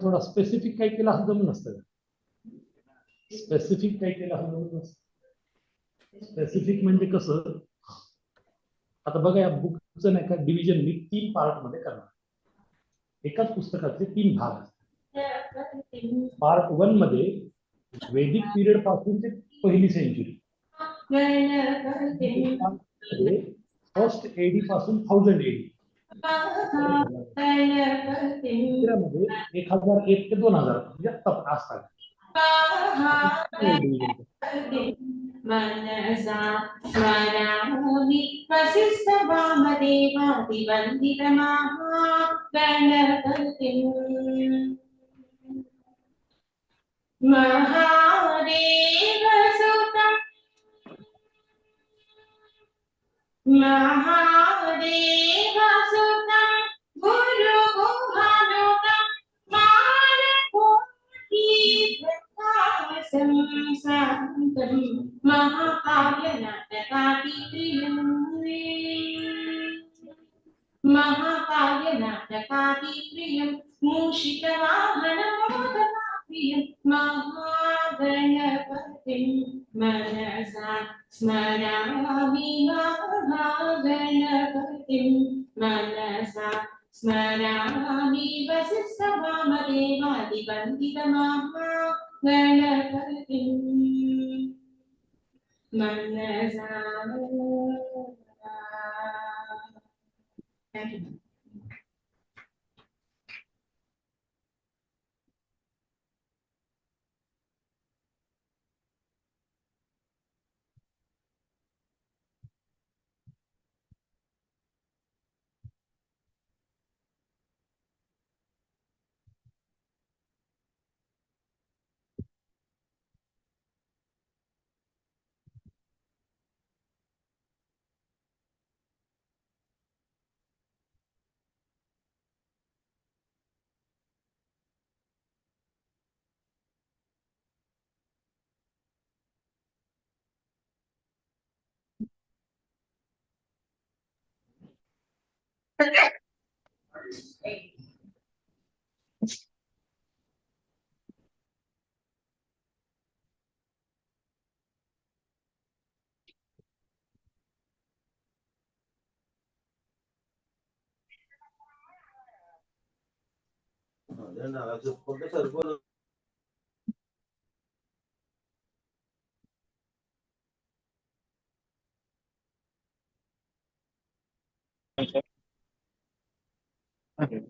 थोडा स्पेसिफिक काही केलं असं जमून नसतं. स्पेसिफिक काही केलं असं जमून नसतं. स्पेसिफिक म्हणजे कसं, आता बघा या बुकचं नाही का डिव्हिजन मी 3 पार्ट मध्ये करणार. एकाच पुस्तकाचे 3 भाग असतात. पार्ट 1 मध्ये वैदिक पिरियड पासून ते पहिली सेंचुरी, फर्स्ट एडी पासून 1000 एडी, मध्ये 1001 ते 2000 म्हणजे असतात. मनसा स्मरामि वसिष्ठवामदेवादिवन्दितमहागणपतिम् महादेवसुतं गुरुगुहानुतं मानकोटिप्रकाशं शान्तं महाकाव्यनाटकादिप्रियं मूषिकवाहनमोदकाप्रियं महागणपतिं मनसा स्मरामि महागणपतिं मनसा स्मरामि वसिष्ठवामदेवादिवन्दितमहागणपतिं मनसा. Thank you.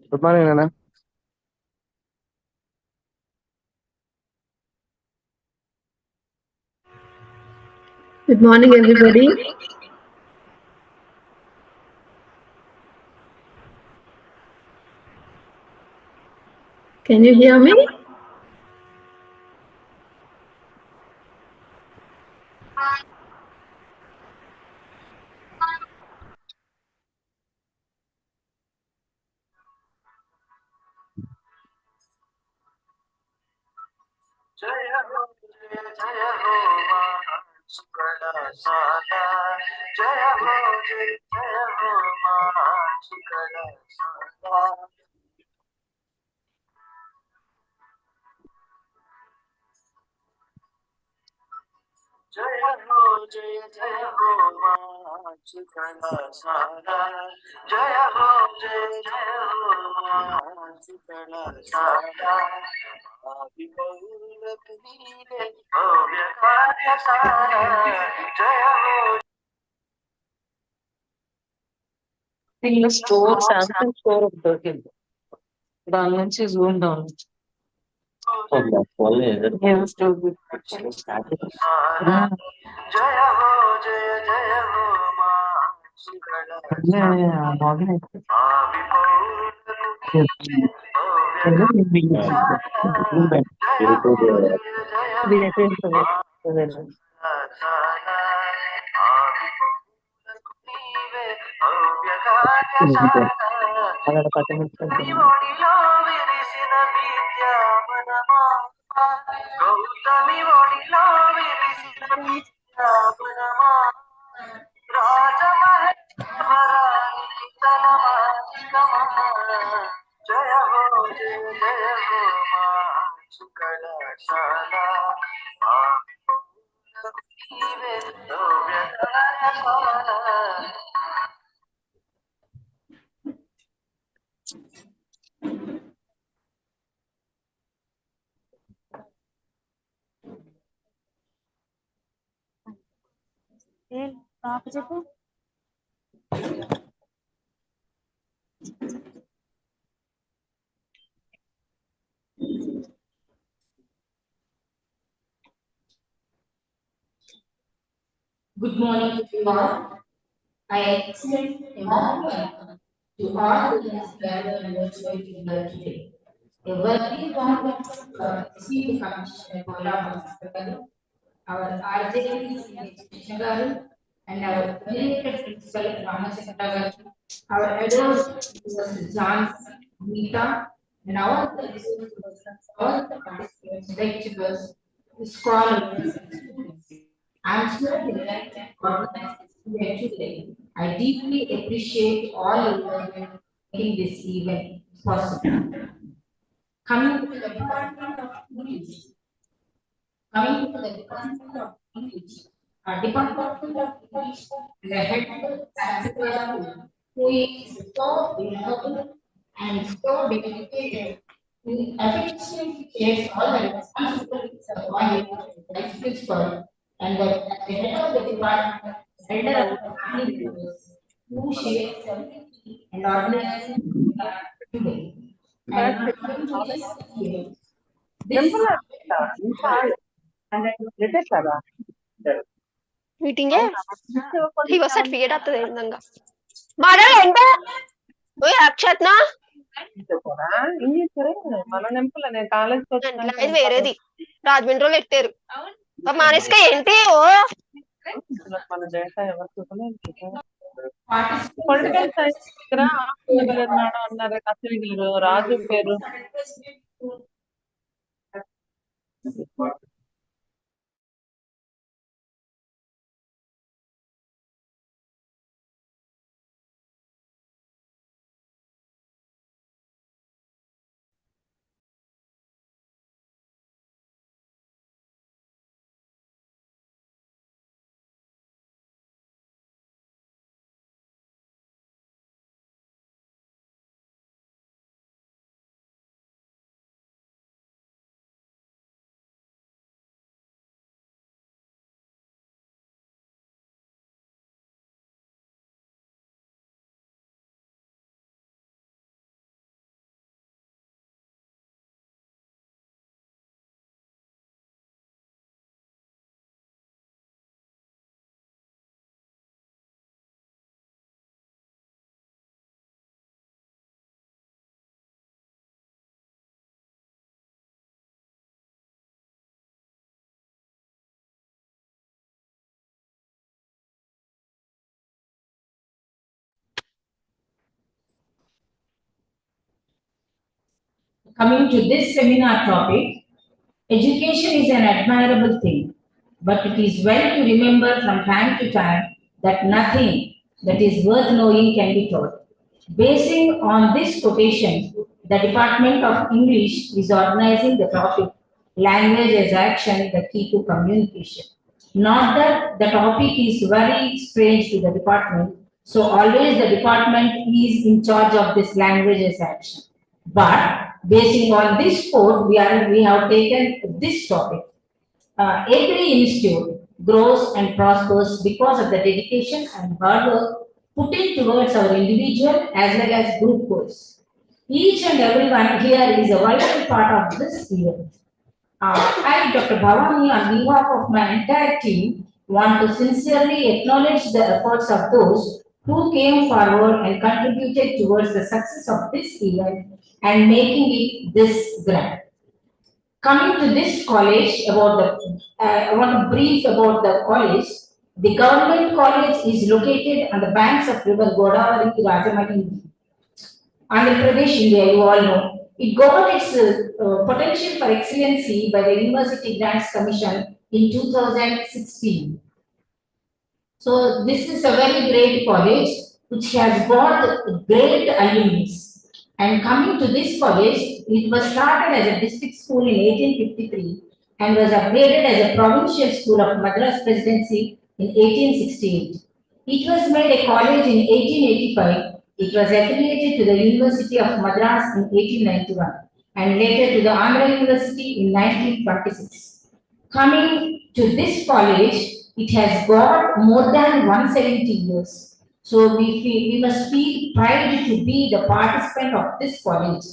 Good morning, Nana. Good morning, everybody. Can you hear me? In the store, Samsung store of the balance is going down. Yeah, store good. Yeah, Gautami ఒడిలో విరిసిన విద్యాగుణమా రాజమహేశ్వరానికి తన మాలికమా జయ హో జయ జయ హో మా సుకళశాల నీవే నవ్యకారశాల. Good morning to you all. I extend a warm welcome to all the guests gathered virtually today. A very warm welcome to our esteemed Commissioner Godavari, our RJD Garu, and our venerated Principal Rajahmundry, our adored John, Nita, and all the participants, lecturers, scholars, and students. I am so delighted to organize this event today. I deeply appreciate all of you making this event possible. Coming to the Department of English. Our Department of English, the head who is so beloved and so dedicated, who efficiently shares all the responsibilities of one vice principal, and the head of the department, elder of the family members, who shares everything and organizing today. And this meeting ego certificate వస్తుంది ఏందంగా model ఎంత ఓయ్ అక్షత్న ఇది వేరేది రాజమండ్రిలో పెట్టారు మానేస్క ఏంటి ఓ political science దగ్గర madam అన్నారు కసిరిగిరు రాజు పేరు Coming to this seminar topic, education is an admirable thing, but it is well to remember from time to time that nothing that is worth knowing can be taught. Basing on this quotation, the Department of English is organizing the topic Language as Action, the Key to Communication. Not that the topic is very strange to the department, so always the department is in charge of this language as action. But basing on this quote, we have taken this topic. Every institute grows and prospers because of the dedication and hard work put in towards our individual as well as group goals. Each and everyone here is a vital part of this event. I, Dr. Bhavani, on behalf of my entire team, want to sincerely acknowledge the efforts of those who came forward and contributed towards the success of this event and making it this grand. Coming to this college, I want to brief about the college. The government college is located on the banks of river Godavari, Rajahmundry, Andhra Pradesh, India, you all know. It got its potential for excellency by the University Grants Commission in 2016. So this is a very great college which has got great alumni. And coming to this college, it was started as a district school in 1853 and was upgraded as a provincial school of Madras Presidency in 1868. It was made a college in 1885. It was affiliated to the University of Madras in 1891 and later to the Andhra University in 1926. Coming to this college, it has got more than 170 years. So we must feel pride to be the participant of this college.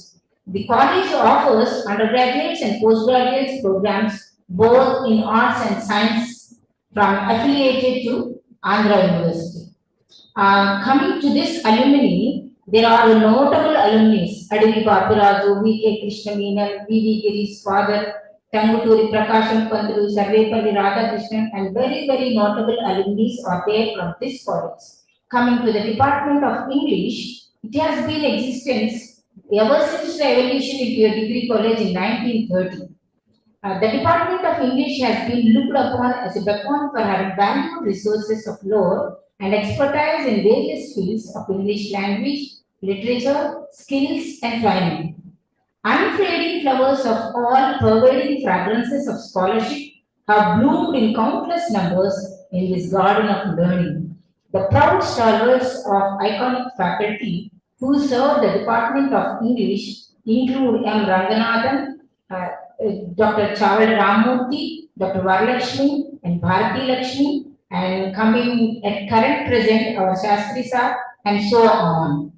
The college offers undergraduates and postgraduates programs both in arts and science from affiliated to Andhra University. Coming to this alumni, there are notable alumni: Adavi Papiraju, V.K. Krishnameenan, V.V. Giri's father, Tanguturi Prakasham Pandru, Sarvepalli Radhakrishnan, and very notable alumni are there from this college. Coming to the Department of English, it has been in existence ever since the evolution into a degree college in 1930. The Department of English has been looked upon as a beacon for having valuable resources of lore and expertise in various fields of English language, literature, skills, and training. Unfading flowers of all pervading fragrances of scholarship have bloomed in countless numbers in this garden of learning. The proud stalwarts of iconic faculty who serve the Department of English include M. Ranganathan, Dr. Chaval Ramurthy, Dr. Varalakshmi, and Bharati Lakshmi, and coming at current present our Shastri Sir, and so on.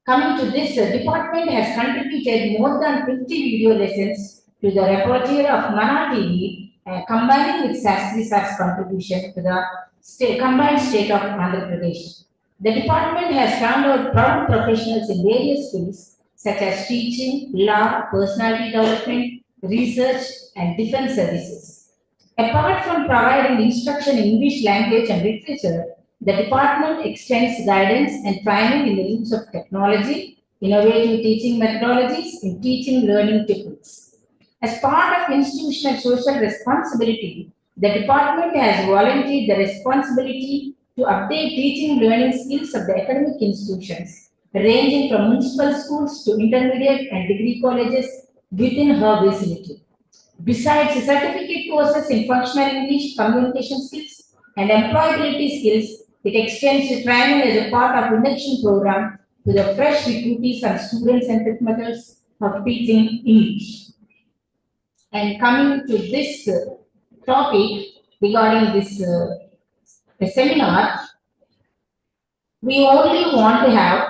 Coming to this, department has contributed more than 50 video lessons to the repertoire of Mana TV, combining with Shastri Sir's contribution to the combined state of Andhra Pradesh. The department has turned out proud professionals in various fields such as teaching, law, personality development, research, and defense services. Apart from providing instruction in English language and literature, the department extends guidance and training in the use of technology, innovative teaching methodologies, and teaching learning techniques. As part of institutional social responsibility, the department has volunteered the responsibility to update teaching learning skills of the academic institutions, ranging from municipal schools to intermediate and degree colleges within her vicinity. Besides certificate courses in functional English, communication skills, and employability skills, it extends training as a part of induction program to the fresh recruitees and students and methods of teaching English. And coming to this topic regarding this seminar, we only want to have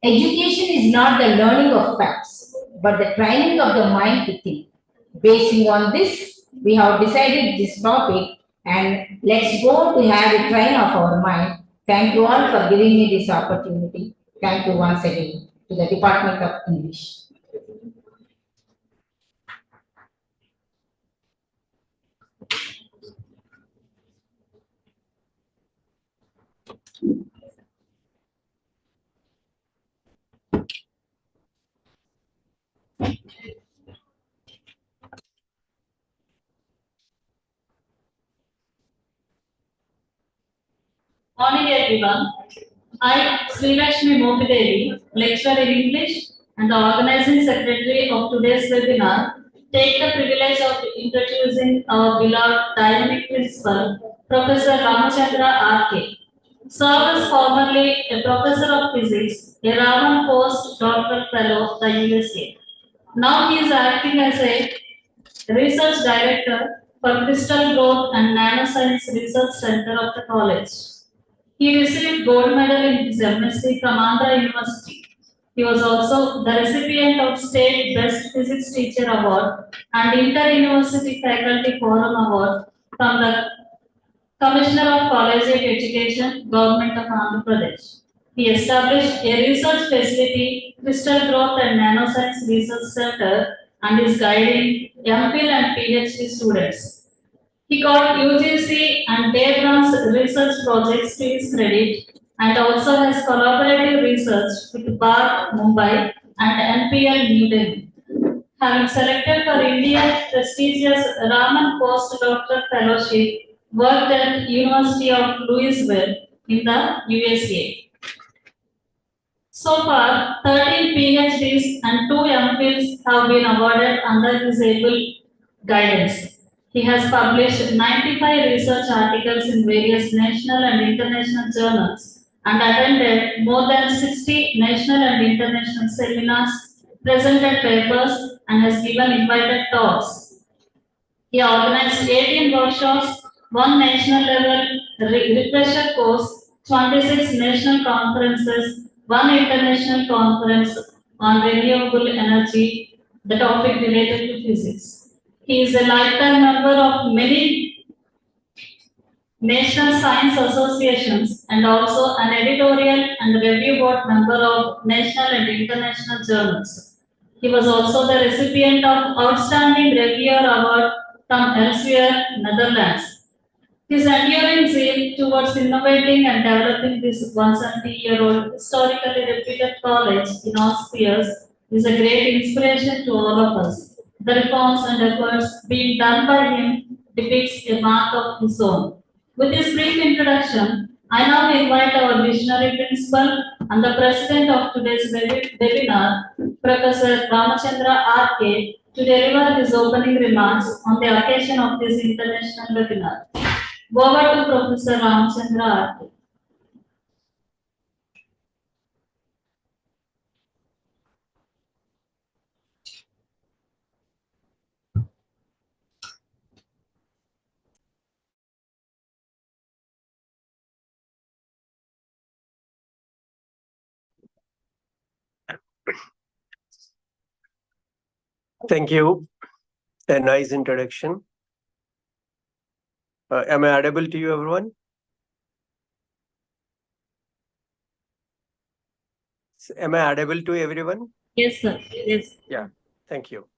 education is not the learning of facts, but the training of the mind to think. Basing on this, we have decided this topic, and let's go to have a train of our mind. Thank you all for giving me this opportunity. Thank you once again to the Department of English. Morning everyone. I, Sri Lakshmi Mopidevi, lecturer in English and the organizing secretary of today's webinar, take the privilege of introducing our beloved dynamic principal, Professor Ramachandra R.K. Served as formerly a professor of physics, a Raman postdoctoral fellow of the USA. Now he is acting as a research director for Crystal Growth and Nanoscience Research Center of the college. He received gold medal in his MSc from Andhra University. He was also the recipient of State Best Physics Teacher Award and Inter-University Faculty Forum Award from the Commissioner of Collegiate Education, Government of Andhra Pradesh. He established a research facility, Crystal Growth and Nanoscience Research Center, and is guiding MPhil and PhD students. He got UGC and Day Grants research projects to his credit and also has collaborative research with BARC Mumbai and NPL New Delhi. Having selected for India's prestigious Raman Postdoctoral Fellowship, worked at University of Louisville in the USA. So far, 13 PhDs and 2 MPhils have been awarded under his able guidance. He has published 95 research articles in various national and international journals and attended more than 60 national and international seminars, presented papers, and has given invited talks. He organized 18 workshops, 1 national level refresher course, 26 national conferences, 1 international conference on renewable energy, the topic related to physics. He is a lifetime member of many national science associations and also an editorial and review board member of national and international journals. He was also the recipient of Outstanding Reviewer Award from Elsewhere, Netherlands. His enduring zeal towards innovating and developing this 170-year-old historically reputed college in all spheres is a great inspiration to all of us. The reforms and efforts being done by him depicts a mark of his own. With this brief introduction, I now invite our visionary principal and the president of today's webinar, Professor Ramachandra R.K., to deliver his opening remarks on the occasion of this international webinar. Over to Professor Ramachandra R.K. Thank you. A nice introduction. Am I audible to you, everyone? Am I audible to everyone? Yes, sir. Yes. Yeah, thank you.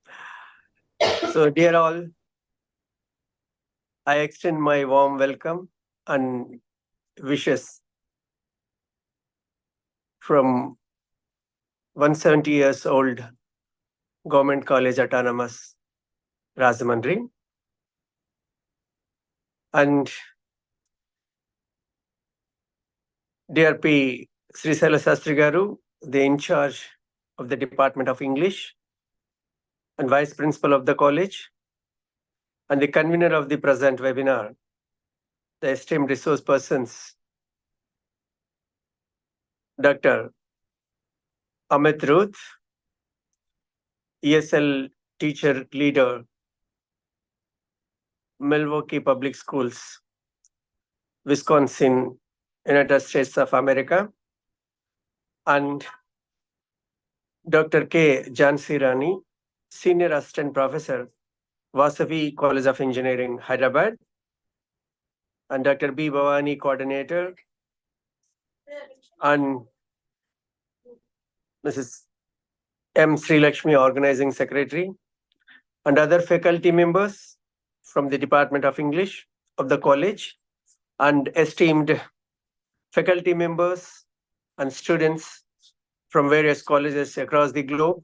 So, dear all, I extend my warm welcome and wishes from 170 years old Government College Autonomous, Rajahmundry. And dear P. Srisala Sastri Garu, the in charge of the Department of English and Vice Principal of the college, and the convener of the present webinar, the esteemed resource persons, Dr. Amit Ruth, ESL teacher leader, Milwaukee Public Schools, Wisconsin, United States of America, and Dr. K. Jansi Rani, Senior Assistant Professor, Vasavi College of Engineering, Hyderabad, and Dr. B. Bhavani, Coordinator, and Mrs. M. Sri Lakshmi, Organizing Secretary, and other faculty members from the Department of English of the college, and esteemed faculty members and students from various colleges across the globe.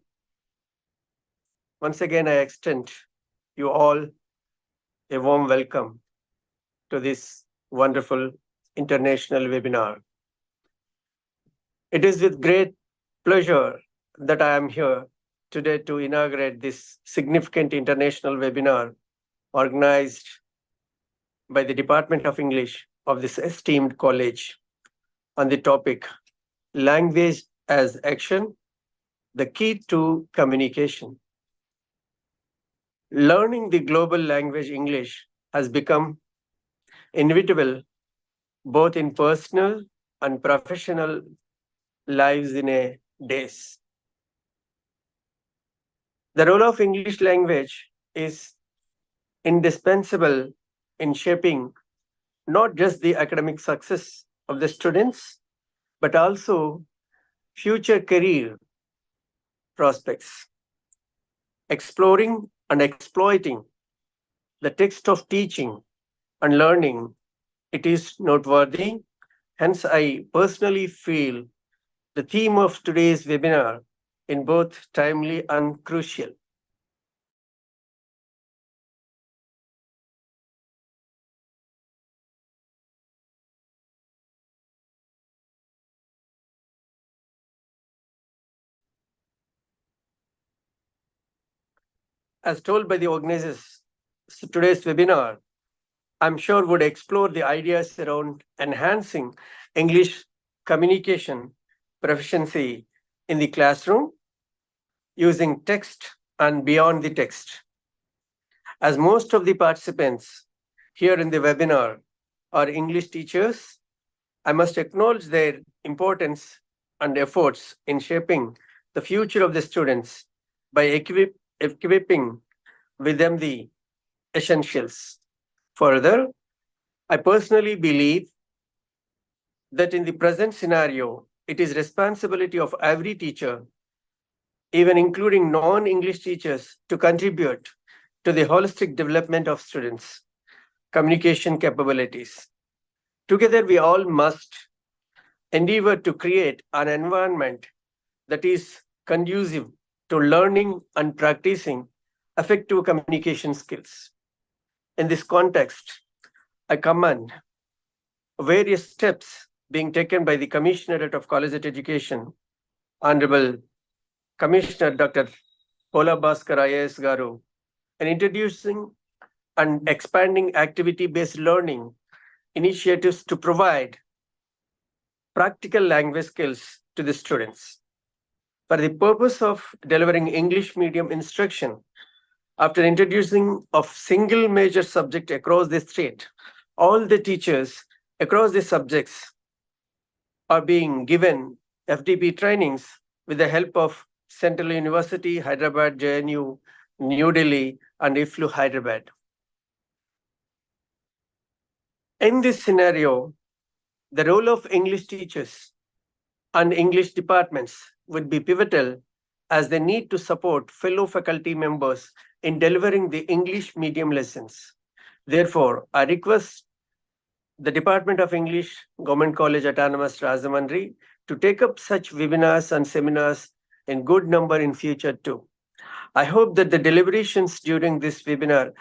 Once again, I extend you all a warm welcome to this wonderful international webinar. It is with great pleasure that I am here today to inaugurate this significant international webinar organized by the Department of English of this esteemed college on the topic Language as Action, the Key to Communication. Learning the global language English has become inevitable both in personal and professional lives in a days. The role of English language is indispensable in shaping not just the academic success of the students, but also future career prospects. Exploring and exploiting the text of teaching and learning, it is noteworthy. Hence, I personally feel the theme of today's webinar in both timely and crucial. As told by the organizers, today's webinar, I'm sure would explore the ideas around enhancing English communication proficiency in the classroom using text and beyond the text. As most of the participants here in the webinar are English teachers, I must acknowledge their importance and efforts in shaping the future of the students by equipping with them the essentials. Further, I personally believe that in the present scenario, it is responsibility of every teacher, even including non-English teachers, to contribute to the holistic development of students' communication capabilities. Together, we all must endeavor to create an environment that is conducive to learning and practicing effective communication skills. In this context, I commend various steps being taken by the Commissionerate of Collegiate Education, Honorable Commissioner Dr. Pola Bhaskar IAS Garu, in introducing and expanding activity-based learning initiatives to provide practical language skills to the students. For the purpose of delivering English medium instruction, after introducing of single major subject across the state, all the teachers across the subjects are being given FDP trainings with the help of Central University, Hyderabad, JNU, New Delhi, and IFLU Hyderabad. In this scenario, the role of English teachers and English departments would be pivotal as they need to support fellow faculty members in delivering the English medium lessons. Therefore, I request the Department of English, Government College Autonomous Rajahmundry to take up such webinars and seminars in good number in future too. I hope that the deliberations during this webinar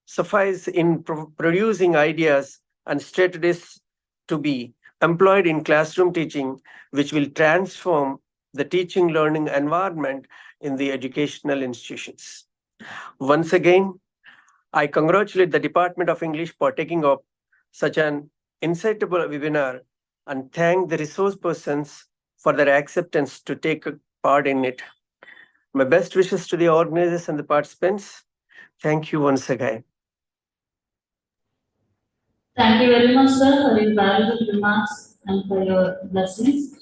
suffice in producing ideas and strategies to be employed in classroom teaching, which will transform the teaching learning environment in the educational institutions. Once again, I congratulate the Department of English for taking up such an insightful webinar and thank the resource persons for their acceptance to take part in it. My best wishes to the organizers and the participants. Thank you once again. Thank you very much, sir, for your valuable remarks and for your blessings.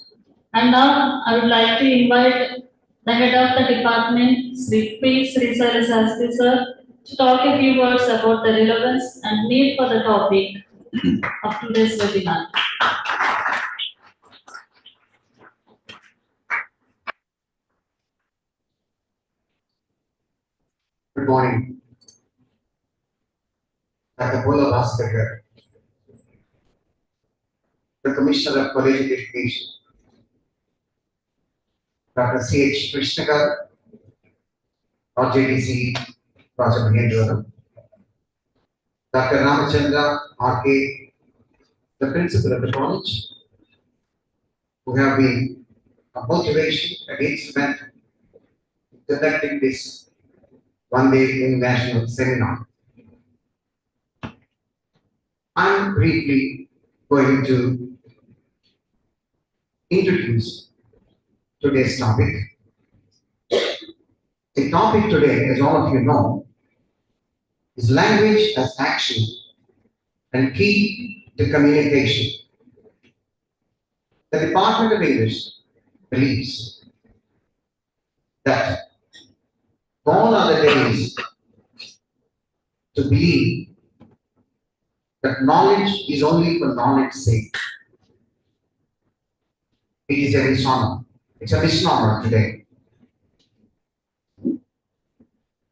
And now I would like to invite the head of the department, Sri P. Sri Sastry, sir, to talk a few words about the relevance and need for the topic of today's webinar. Good morning. Dr. Pola Bhaskar, the Commissioner of Collegiate Education, Dr. C.H. Krishnakar, RJDC, Rajahmundry, Dr. Ramachandra, R.K., the Principal of the college, who have been a motivation and instrument in conducting this one-day international seminar. I'm briefly going to introduce today's topic. The topic today, as all of you know, is language as action and key to communication. The Department of English believes that gone are the days to believe that knowledge is only for knowledge's sake. It is a misnomer. It's a misnomer today.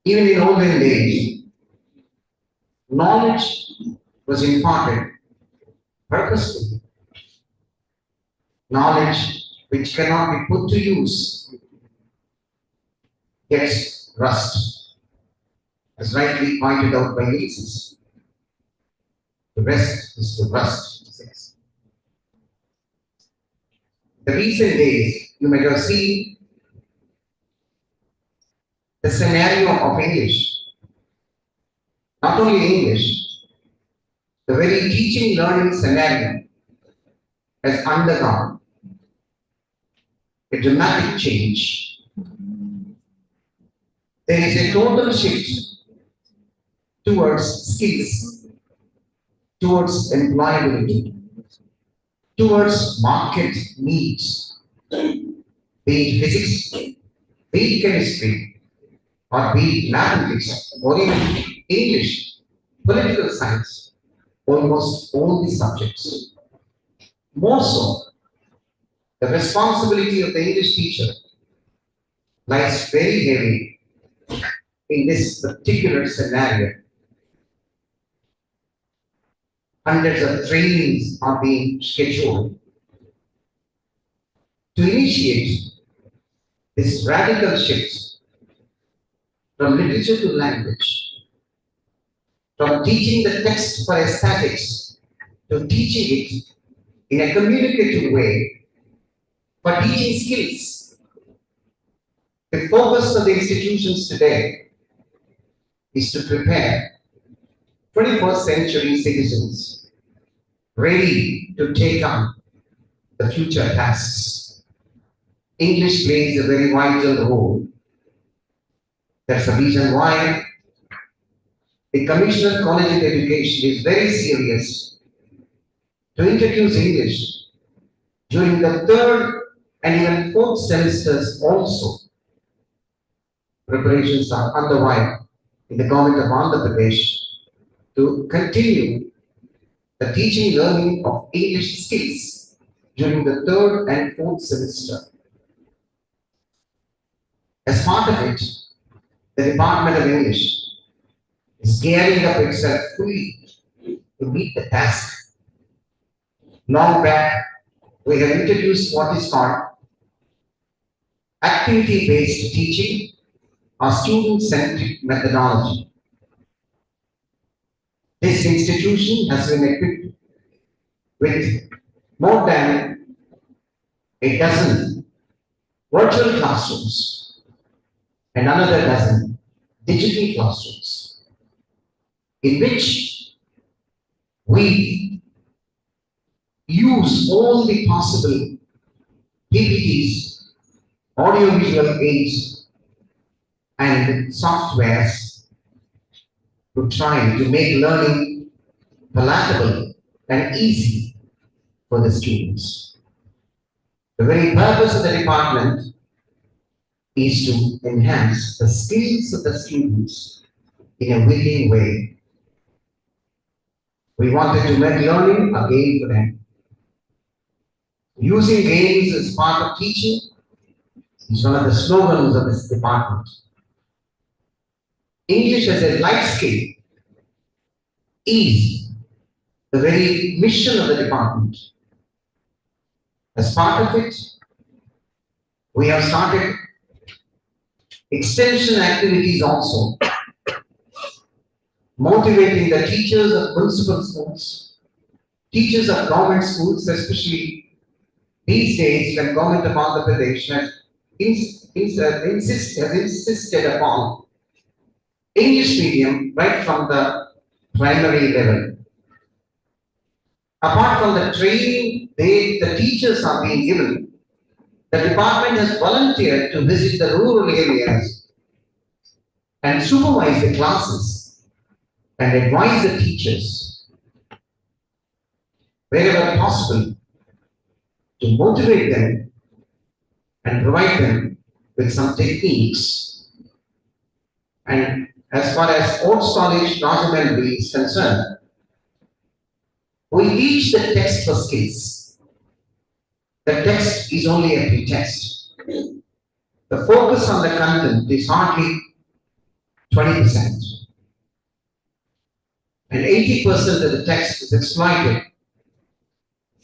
Even in olden days, knowledge was imparted purposefully. Knowledge which cannot be put to use gets rust, as rightly pointed out by Ulysses. The rest is to rust, he says. The recent days, you might have seen the scenario of English. Not only English, the very teaching learning scenario has undergone a dramatic change. There is a total shift towards skills, towards employability, towards market needs, be it physics, be it chemistry, or be it mathematics, or even English, political science, almost all the subjects. More so, the responsibility of the English teacher lies very heavy in this particular scenario. Hundreds of trainings are being scheduled to initiate this radical shift from literature to language, from teaching the text for aesthetics to teaching it in a communicative way for teaching skills. The focus of the institutions today is to prepare 21st century citizens ready to take on the future tasks. English plays a very vital role. That's the reason why the Commissioner College of Education is very serious to introduce English during the third and even fourth semesters also. Preparations are underway in the government of Andhra Pradesh to continue the teaching learning of English skills during the third and fourth semester. As part of it, the Department of English is gearing up itself fully to meet the task. Long back, we have introduced what is called activity-based teaching or student-centric methodology. This institution has been equipped with more than a dozen virtual classrooms and another dozen digital classrooms, in which we use all the possible PPTs, audiovisual aids, and softwares to try to make learning palatable and easy for the students. The very purpose of the department is to enhance the skills of the students in a willing way. We wanted to make learning a game for them. Using games as part of teaching is one of the slogans of this department. English as a life skill is the very mission of the department. As part of it, we have started extension activities also, motivating the teachers of municipal schools, teachers of government schools, especially these days when government of Andhra Pradesh has insisted upon English medium right from the primary level. Apart from the training the teachers are being given, the department has volunteered to visit the rural areas and supervise the classes and advise the teachers wherever possible to motivate them and provide them with some techniques. And as far as Sports College Rajahmundry is concerned, we teach the text for skills. The text is only a pretext. The focus on the content is hardly 20%. And 80% of the text is exploited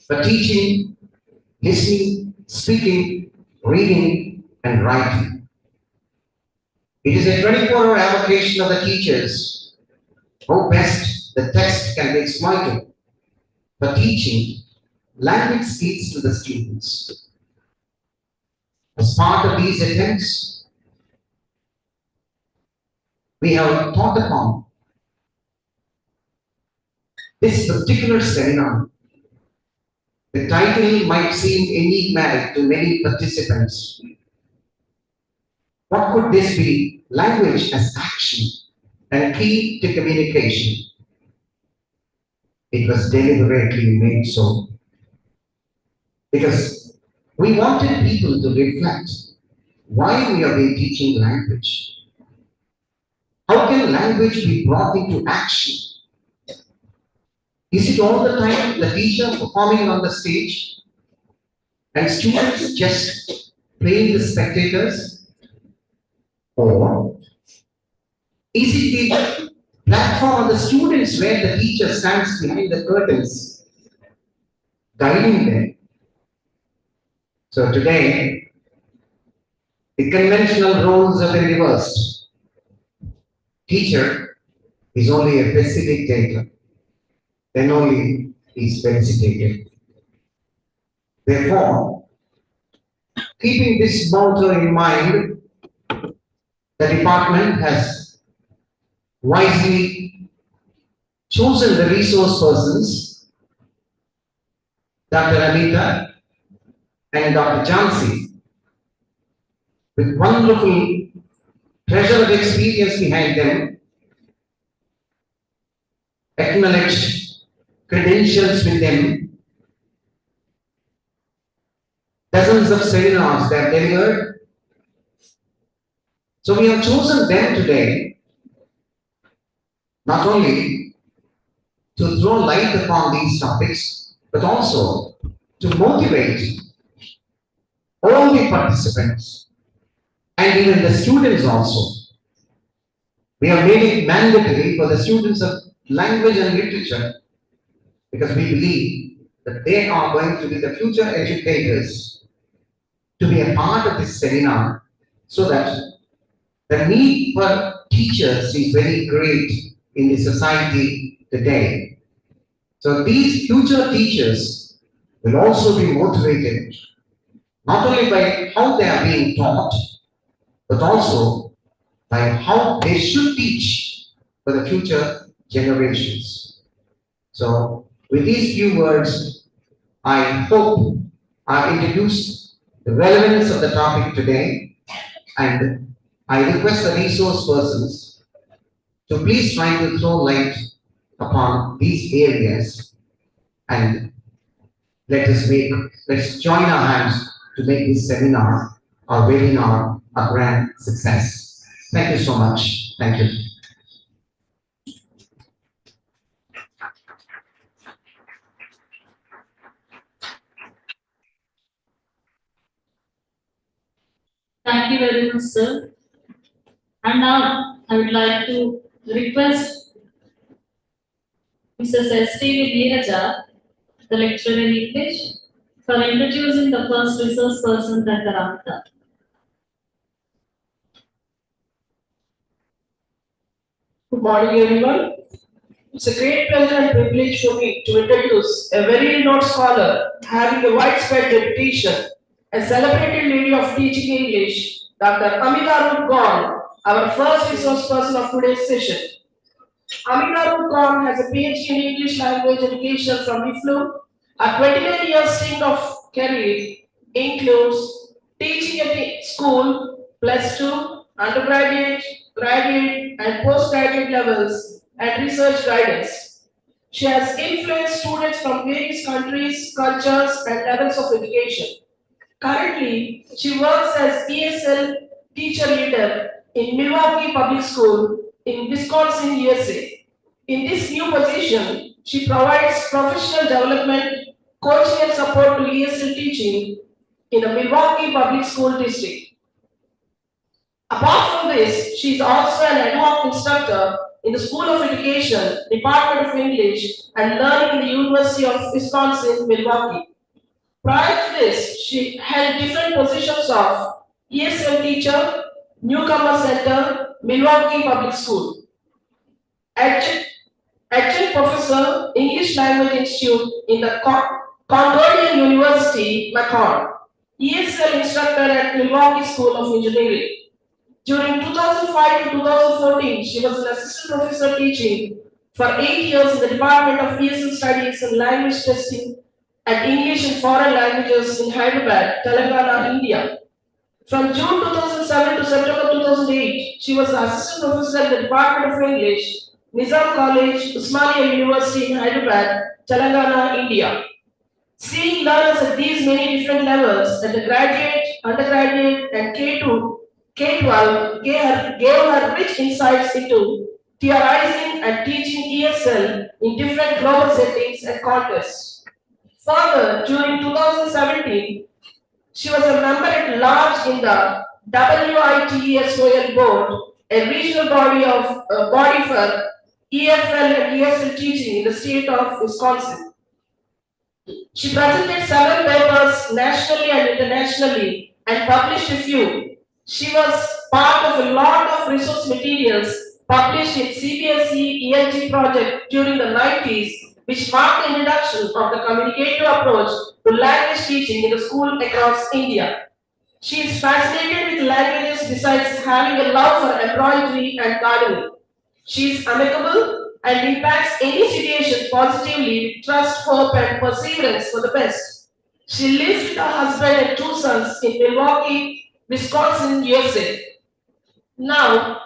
for teaching, listening, speaking, reading, and writing. It is a 24-hour avocation of the teachers how best the text can be exploited for teaching language skills to the students. As part of these attempts, we have thought upon this particular seminar. The title might seem enigmatic to many participants. What could this be? Language as action and key to communication. It was deliberately made so because we wanted people to reflect why we have been teaching language. How can language be brought into action? Is it all the time the teacher performing on the stage and students just playing the spectators? Or is it the platform of the students where the teacher stands behind the curtains, guiding them? So today, the conventional roles have been reversed. Teacher is only a facilitator, then only is felicitated. Therefore, keeping this motto in mind, the department has wisely chosen the resource persons, Dr. Anita and Dr. Jansi, with wonderful treasure of experience behind them, acknowledged credentials with them, dozens of seminars they have delivered. So we have chosen them today not only to throw light upon these topics, but also to motivate all the participants and even the students also. We have made it mandatory for the students of language and literature because we believe that they are going to be the future educators to be a part of this seminar, so that the need for teachers is very great in the society today. So these future teachers will also be motivated not only by how they are being taught, but also by how they should teach for the future generations. So with these few words, I hope I've introduced the relevance of the topic today, and I request the resource persons to please try to throw light upon these areas, and let's join our hands to make this seminar, our webinar, a grand success. Thank you so much. Thank you. Thank you very much, sir. And now I would like to request Mrs. S.T.V. Neeraja, the lecturer in English, for introducing the first resource person, Dr. Amita. Good morning, everyone. It's a great pleasure and privilege for me to introduce a very renowned scholar having a widespread reputation, a celebrated lady of teaching English, Dr. Amita Gaun, our first resource person of today's session. Amita Gaun has a PhD in English language education from IFLU. A 29 years stint of career includes teaching at the school, +2, undergraduate, graduate, and postgraduate levels, and research guidance. She has influenced students from various countries, cultures, and levels of education. Currently, she works as ESL teacher leader in Milwaukee Public School in Wisconsin, USA. In this new position, she provides professional development, coaching, and support to ESL teaching in the Milwaukee Public School District. Apart from this, she is also an ad hoc instructor in the School of Education, Department of English and Learning in the University of Wisconsin, Milwaukee. Prior to this, she held different positions of ESL teacher, Newcomer Center, Milwaukee Public School. Adjunct Professor, English Language Institute in the Congolian University, Macon. ESL instructor at Milwaukee School of Engineering. During 2005 to 2014, she was an assistant professor teaching for 8 years in the Department of ESL Studies and Language Testing at English and Foreign Languages in Hyderabad, Telangana, India. From June 2007 to September 2008, she was the assistant professor at the Department of English, Nizam College, Usmania University in Hyderabad, Telangana, India. Seeing learners at these many different levels, at the graduate, undergraduate, and K-12, gave her rich insights into theorizing and teaching ESL in different global settings and contexts. Further, during 2017, she was a member at large in the WITESOL board, a regional body for EFL and ESL teaching in the state of Wisconsin. She presented several papers nationally and internationally and published a few. She was part of a lot of resource materials published in CBSE ELT project during the 90s, which marked the introduction of the communicative approach to language teaching in the school across India. She is fascinated with languages besides having a love for embroidery and gardening. She is amicable and impacts any situation positively with trust, hope, and perseverance for the best. She lives with her husband and 2 sons in Milwaukee, Wisconsin, USA. Now,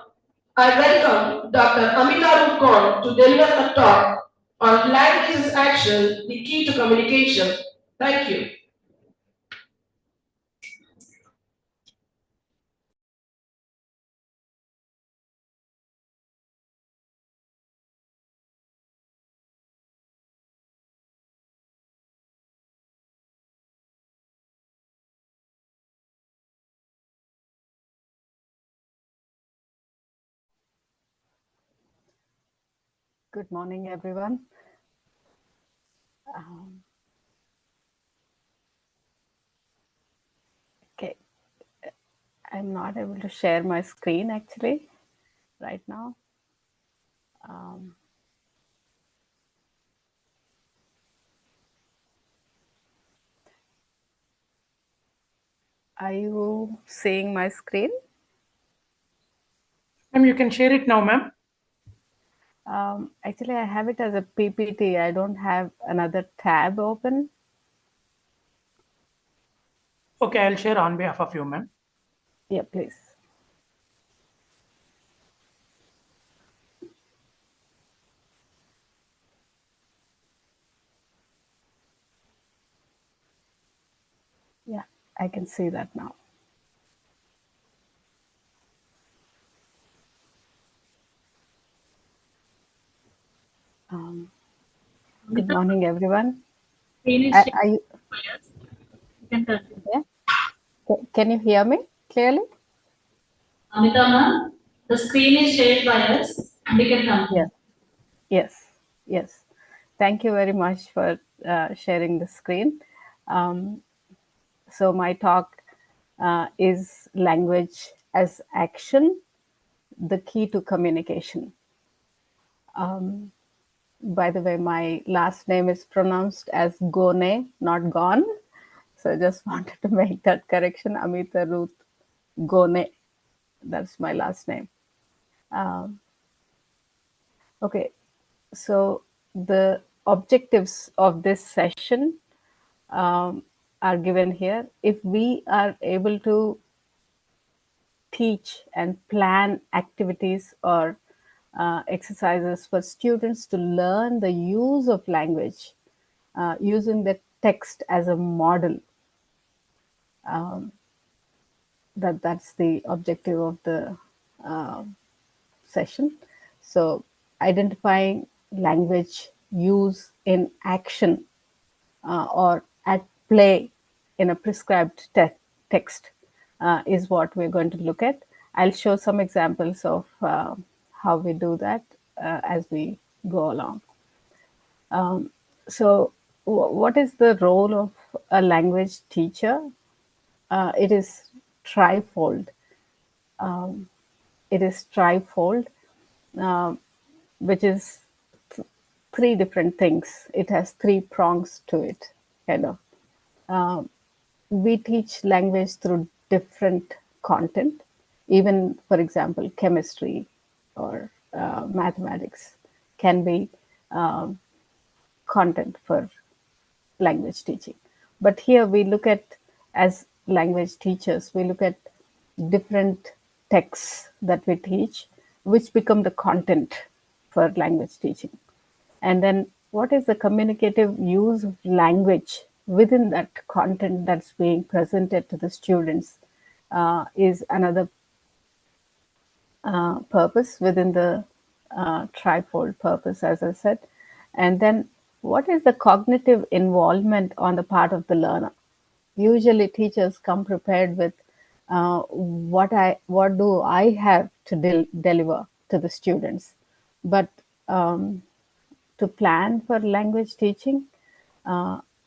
I welcome Dr. Amita Rukon to deliver her talk on language as action, the key to communication. Thank you. Good morning, everyone. Okay, I'm not able to share my screen actually right now. Are you seeing my screen? Ma'am, you can share it now, ma'am. Actually, I have it as a PPT. I don't have another tab open. Okay, I'll share on behalf of you, ma'am. Yeah, please. Yeah, I can see that now. Good morning, everyone. Are you, yeah? Can you hear me clearly? Amita ma'am, the screen is shared by us and we can continue. Yes. Thank you very much for sharing the screen. So my talk is language as action, the key to communication. By the way, my last name is pronounced as Gone, not Gone. So I just wanted to make that correction. Amita Ruth Gone. That's my last name. Okay, so the objectives of this session are given here. If we are able to teach and plan activities or exercises for students to learn the use of language using the text as a model, that's the objective of the session. So identifying language use in action or at play in a prescribed text is what we're going to look at. I'll show some examples of how we do that as we go along. So what is the role of a language teacher? It is trifold. it is trifold, which is three different things. It has three prongs to it, kind of. We teach language through different content. Even, for example, chemistry or mathematics can be content for language teaching. But here we look at, as language teachers, we look at different texts that we teach, which become the content for language teaching. And then what is the communicative use of language within that content that's being presented to the students is another purpose within the trifold purpose, as I said. And then what is the cognitive involvement on the part of the learner? Usually teachers come prepared with what do I have to deliver to the students. But to plan for language teaching,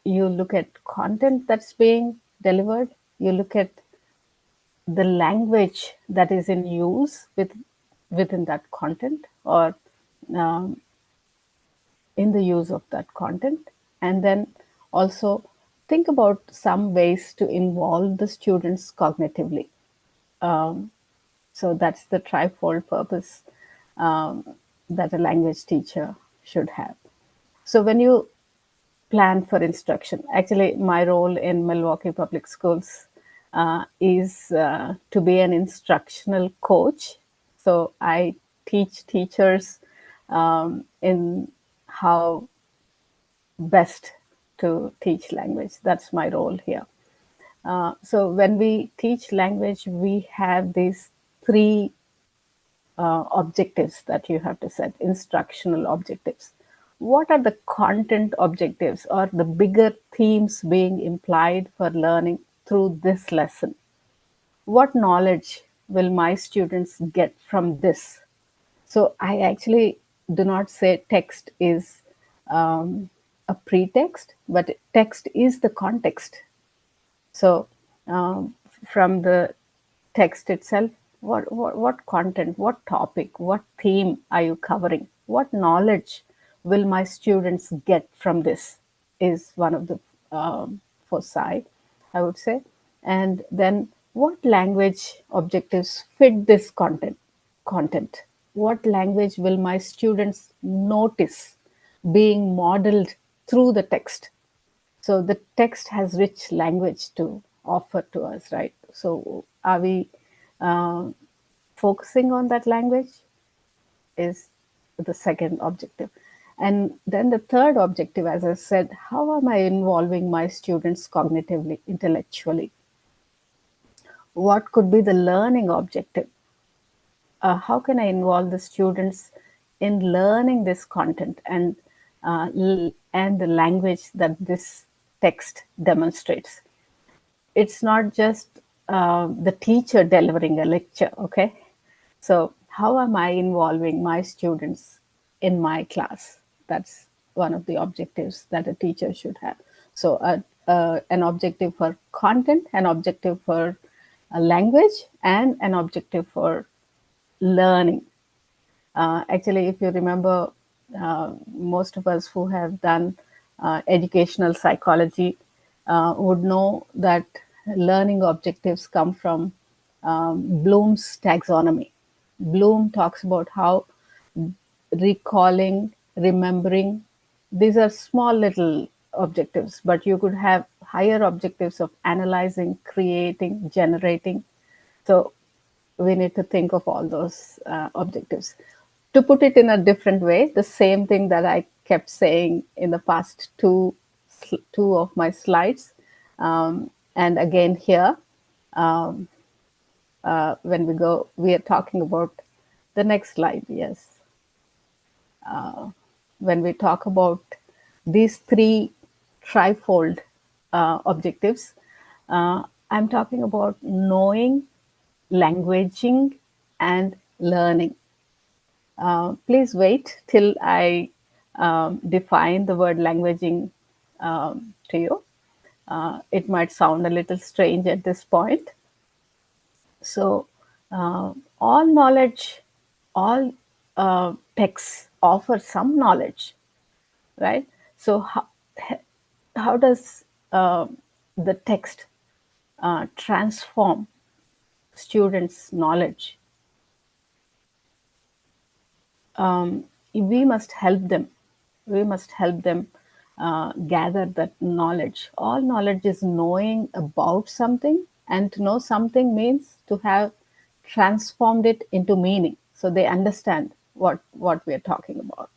you look at content that's being delivered, you look at the language that is in use within that content, or in the use of that content, and then also think about some ways to involve the students cognitively. So that's the trifold purpose that a language teacher should have. So when you plan for instruction, actually my role in Milwaukee Public Schools is to be an instructional coach. So I teach teachers in how best to teach language. That's my role here. So when we teach language, we have these three objectives that you have to set, instructional objectives. What are the content objectives or the bigger themes being implied for learning through this lesson? What knowledge will my students get from this? So I actually do not say text is a pretext, but text is the context. So from the text itself, what content, what topic, what theme are you covering? What knowledge will my students get from this is one of the foci, I would say. And then what language objectives fit this content? What language will my students notice being modeled through the text? So the text has rich language to offer to us, right? So are we focusing on that language is the second objective. And then the third objective, as I said, how am I involving my students cognitively, intellectually? What could be the learning objective? How can I involve the students in learning this content and the language that this text demonstrates? It's not just the teacher delivering a lecture, okay? So how am I involving my students in my class? That's one of the objectives that a teacher should have. So an objective for content, an objective for language, and an objective for learning. Actually, if you remember, most of us who have done educational psychology would know that learning objectives come from Bloom's taxonomy. Bloom talks about how recalling, remembering, these are small little objectives, but you could have higher objectives of analyzing, creating, generating. So we need to think of all those objectives. To put it in a different way, the same thing that I kept saying in the past two of my slides, and again here, when we are talking about the next slide, yes. When we talk about these three trifold objectives, I'm talking about knowing, languaging, and learning. Please wait till I define the word languaging to you. It might sound a little strange at this point. So All knowledge, all texts offer some knowledge, right? So how does the text transform students' knowledge? We must help them. We must help them gather that knowledge. All knowledge is knowing about something, and to know something means to have transformed it into meaning. So they understand what we are talking about,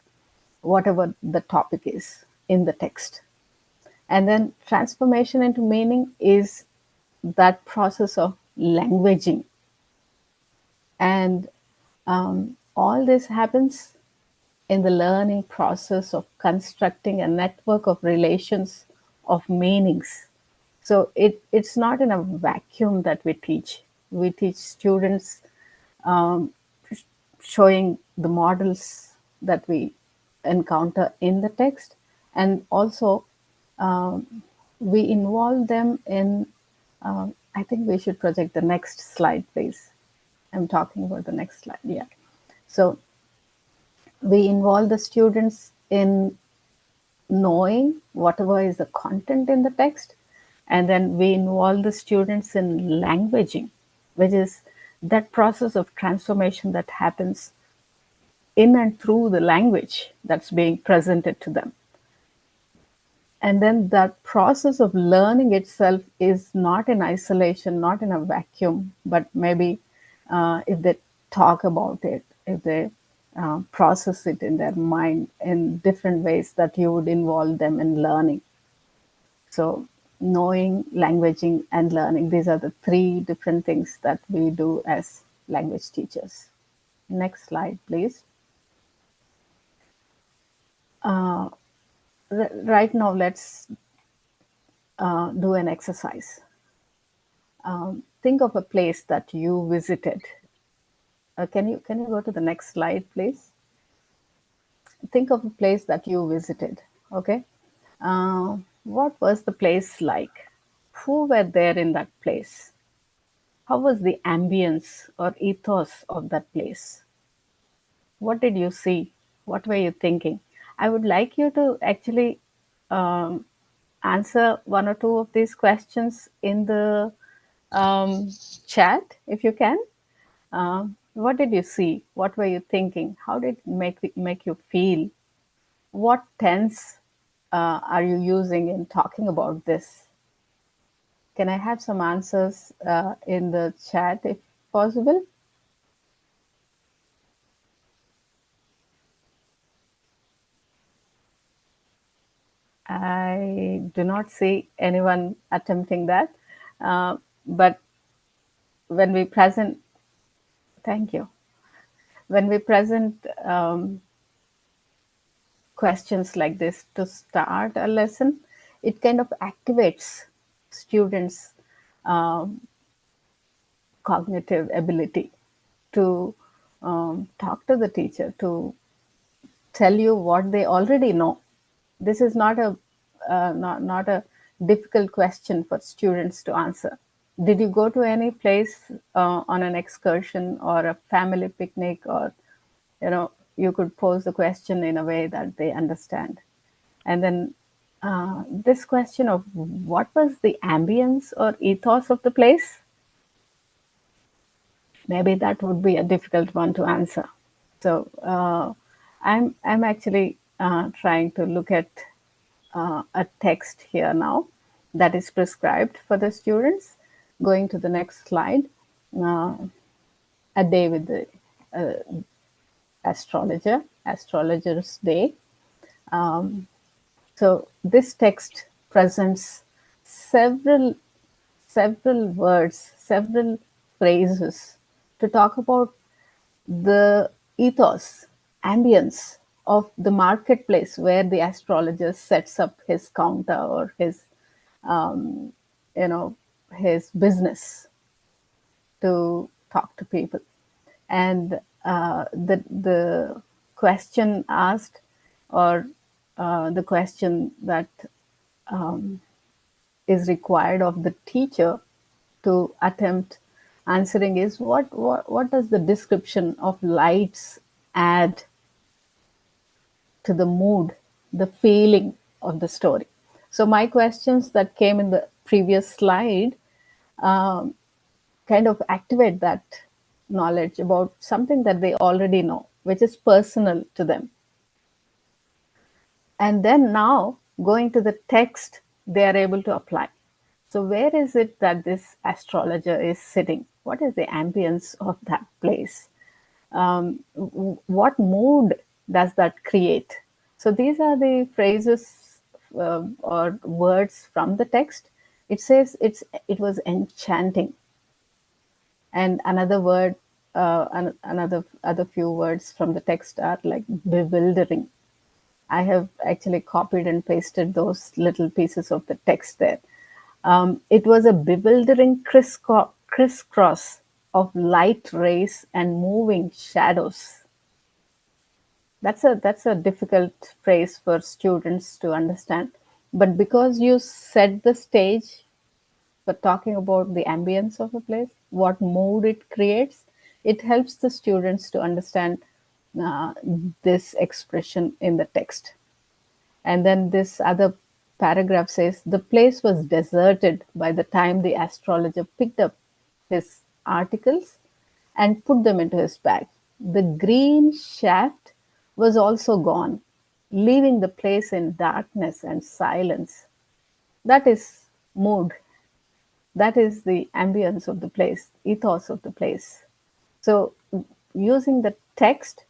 whatever the topic is in the text. And then transformation into meaning is that process of languaging. And all this happens in the learning process of constructing a network of relations of meanings. So it's not in a vacuum that we teach. We teach students showing the models that we encounter in the text, and also we involve them in, I think we should project the next slide, please. I'm talking about the next slide, yeah. So we involve the students in knowing whatever is the content in the text, and then we involve the students in languaging, which is that process of transformation that happens in and through the language that's being presented to them. And then that process of learning itself is not in isolation, not in a vacuum, but maybe if they talk about it, if they process it in their mind in different ways, that you would involve them in learning. So knowing, languaging, and learning, these are the three different things that we do as language teachers. Next slide, please. Right now, let's do an exercise. Think of a place that you visited. Can you go to the next slide, please? Think of a place that you visited. Okay. What was the place like? Who were there in that place? How was the ambience or ethos of that place? What did you see? What were you thinking? I would like you to actually answer one or two of these questions in the chat, if you can. What did you see? What were you thinking? How did it make you feel? What tense are you using in talking about this? Can I have some answers in the chat if possible? I do not see anyone attempting that. But when we present, thank you. When we present questions like this to start a lesson, it kind of activates students' cognitive ability to talk to the teacher, to tell you what they already know. This is not a not a difficult question for students to answer. Did you go to any place on an excursion or a family picnic, or you could pose the question in a way that they understand? And then this question of what was the ambience or ethos of the place, maybe that would be a difficult one to answer. So I'm actually trying to look at a text here now that is prescribed for the students. Going to the next slide, a day with the astrologer's day. So this text presents several words, several phrases to talk about the ethos, ambience of the marketplace where the astrologer sets up his counter or his, his business to talk to people. And the question asked, or the question that is required of the teacher to attempt answering is what does the description of lights add to the mood, the feeling of the story. So my questions that came in the previous slide um, kind of activate that knowledge about something that they already know, which is personal to them. And then now going to the text, they are able to apply. So where is it that this astrologer is sitting? What is the ambience of that place? What mood does that create? So these are the phrases or words from the text. It says it was enchanting. And another word, another other few words from the text are like bewildering. I have actually copied and pasted those little pieces of the text there. It was a bewildering crisscross of light rays and moving shadows. That's a difficult phrase for students to understand. But because you set the stage for talking about the ambience of a place, what mood it creates, it helps the students to understand this expression in the text. And then this other paragraph says, the place was deserted by the time the astrologer picked up his articles and put them into his bag. The green shaft was also gone, leaving the place in darkness and silence. That is mood. That is the ambience of the place, ethos of the place. So using the text,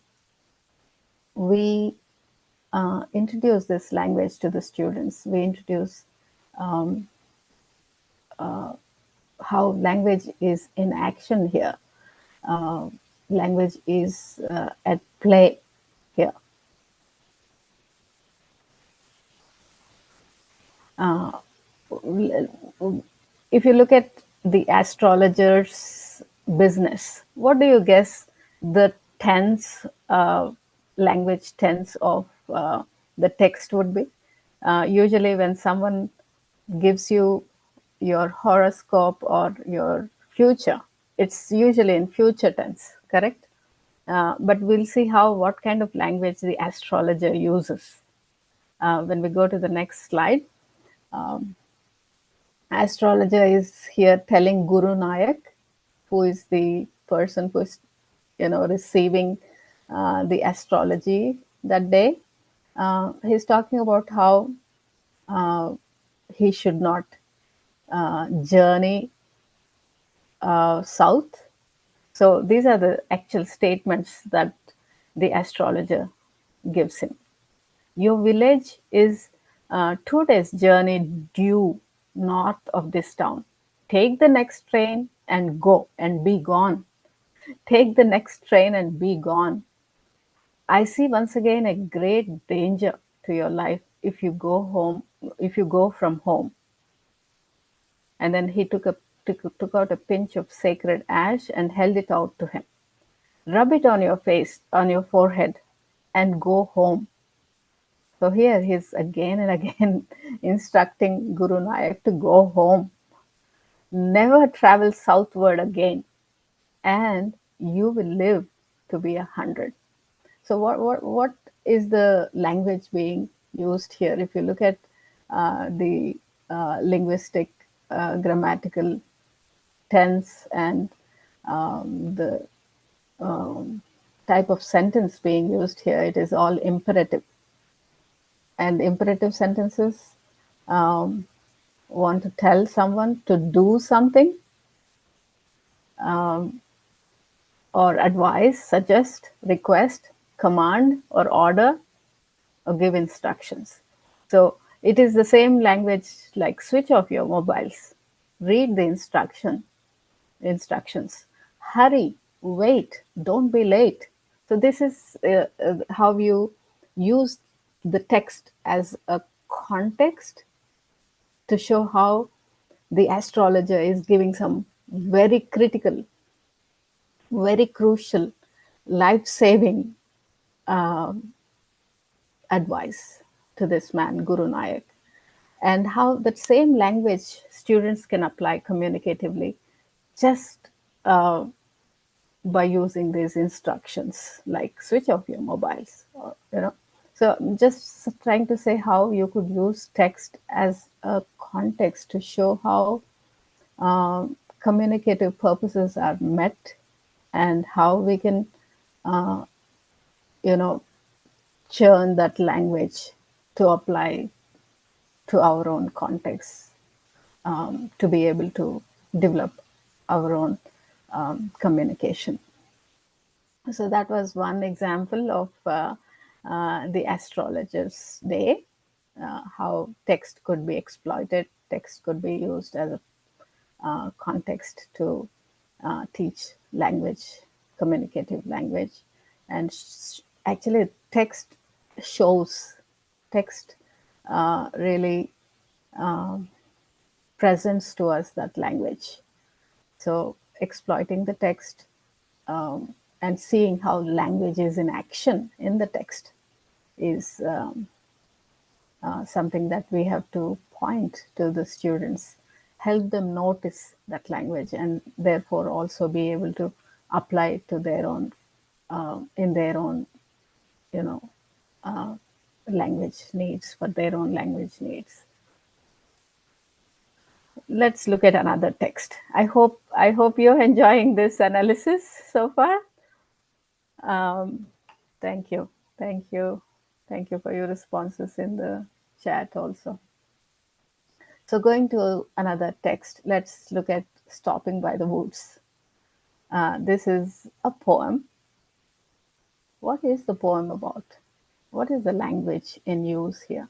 we introduce this language to the students. We introduce how language is in action here. Language is at play here. If you look at the astrologer's business, what do you guess the tense, language tense of the text would be? Usually when someone gives you your horoscope or your future, it's usually in future tense, correct? But we'll see what kind of language the astrologer uses. When we go to the next slide, astrologer is here telling Guru Nayak, who is the person who is, receiving the astrology that day. He's talking about how he should not journey south. So these are the actual statements that the astrologer gives him. Your village is 2 days' journey due north of this town. Take the next train and go and be gone. Take the next train and be gone. I see once again a great danger to your life if you go from home. And then he took out a pinch of sacred ash and held it out to him. Rub it on your face, on your forehead, and go home. So here he's again and again instructing Guru Nayak to go home. Never travel southward again, and you will live to be 100. So what is the language being used here? If you look at the linguistic, grammatical tense and the type of sentence being used here, it is all imperative. And imperative sentences want to tell someone to do something, or advise, suggest, request, command, or order, or give instructions. So it is the same language like switch off your mobiles, read the instructions, hurry, wait, don't be late. So this is how you use the text as a context to show how the astrologer is giving some very critical, very crucial, life-saving advice to this man, Guru Nayak, and how that same language students can apply communicatively just uh, by using these instructions like switch off your mobiles, or, so I'm just trying to say how you could use text as a context to show how communicative purposes are met, and how we can uh, you know churn that language to apply to our own context, to be able to develop our own communication. So that was one example of the astrologer's day, how text could be exploited, text could be used as a context to teach language, communicative language. And actually text shows, text really presents to us that language. So exploiting the text and seeing how language is in action in the text is something that we have to point to the students, help them notice that language, and therefore also be able to apply it to their own, in their own, language needs, for their own language needs. Let's look at another text. I hope you're enjoying this analysis so far. Thank you. Thank you. Thank you for your responses in the chat also. So going to another text, let's look at Stopping by the Woods. This is a poem. What is the poem about? What is the language in use here?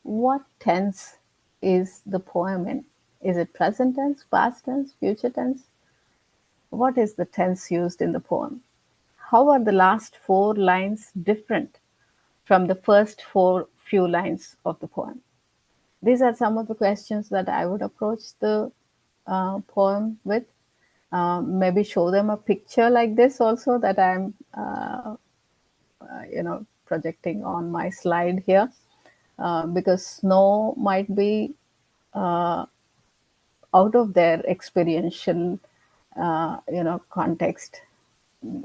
What tense is the poem in? Is it present tense, past tense, future tense? What is the tense used in the poem? How are the last 4 lines different from the first few lines of the poem? These are some of the questions that I would approach the poem with. Maybe show them a picture like this also that I'm, projecting on my slide here, because snow might be out of their experiential, context.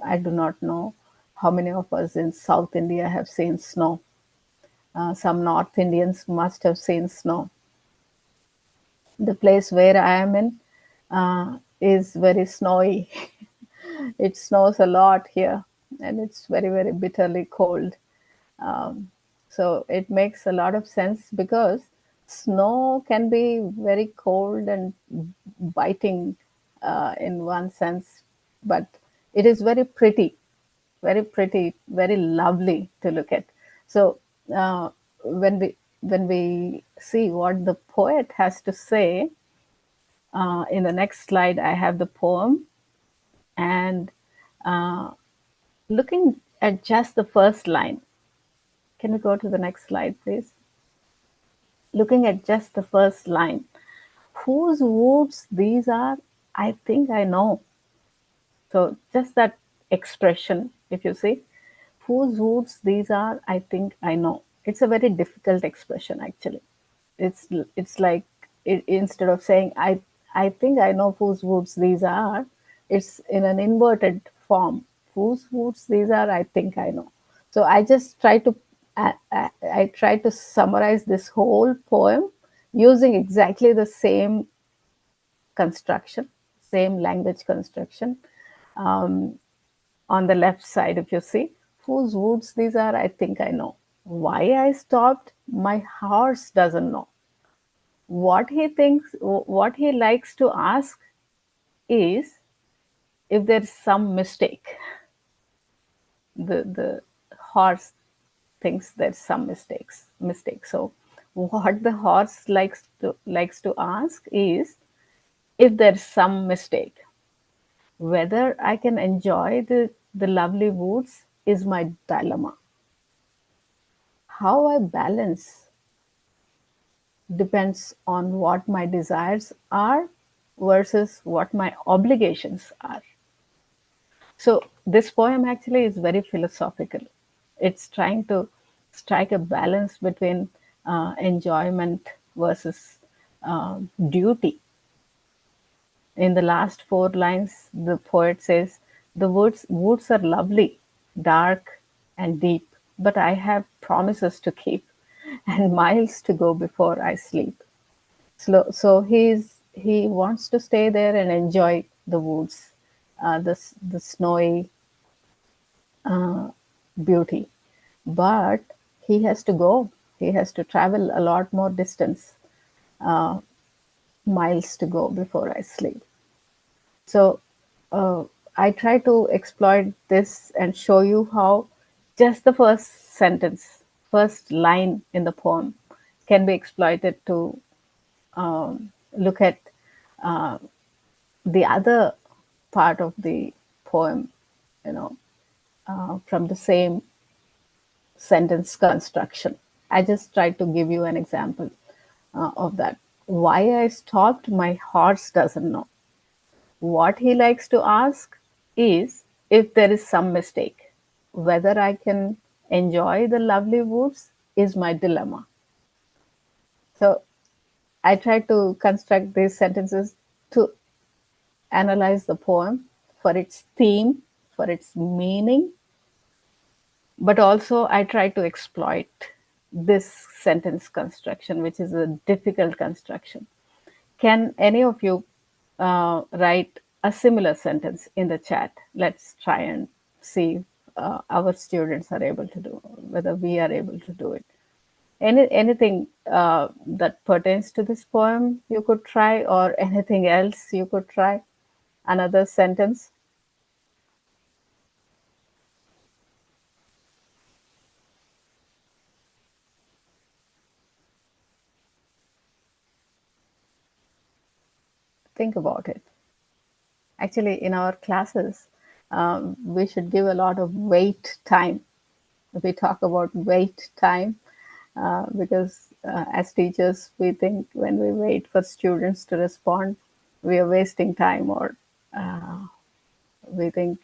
I do not know how many of us in South India have seen snow. Some North Indians must have seen snow. The place where I am in is very snowy. It snows a lot here, and it's very, very bitterly cold. So it makes a lot of sense, because snow can be very cold and biting in one sense, but it is very pretty, very lovely to look at. So when we see what the poet has to say, in the next slide I have the poem, and looking at just the first line. Can we go to the next slide, please? Looking at just the first line. Whose woods these are, I think I know. So just that expression, if you see, whose woods these are, I think I know. It's a very difficult expression, actually. It's like, instead of saying I think I know whose woods these are, it's in an inverted form. Whose woods these are, I think I know. So I just try to I try to summarize this whole poem using exactly the same construction, same language construction. On the left side, if you see, whose woods these are, I think I know. Why I stopped, my horse doesn't know. What he thinks, what he likes to ask is if there's some mistake. The horse thinks there's some mistake. So what the horse likes to ask is if there's some mistake. Whether I can enjoy the lovely woods is my dilemma. How I balance depends on what my desires are versus what my obligations are. So this poem actually is very philosophical. It's trying to strike a balance between enjoyment versus duty. In the last 4 lines, the poet says, the woods are lovely, dark and deep, but I have promises to keep and miles to go before I sleep. So he wants to stay there and enjoy the woods, the snowy beauty. But he has to go. He has to travel a lot more distance, miles to go before I sleep. So I try to exploit this and show you how just the first sentence, first line in the poem can be exploited to look at the other part of the poem, from the same sentence construction. I just tried to give you an example of that. Why I stopped, my horse doesn't know. What he likes to ask is if there is some mistake. Whether I can enjoy the lovely woods is my dilemma. So I try to construct these sentences to analyze the poem for its theme, for its meaning, but also I try to exploit this sentence construction, which is a difficult construction. Can any of you write a similar sentence in the chat? Let's try and see if our students are able to do, whether we are able to do it. Anything that pertains to this poem you could try, or anything else you could try? Another sentence? Think about it. Actually, in our classes, we should give a lot of wait time. We talk about wait time because as teachers, we think when we wait for students to respond, we are wasting time, or we think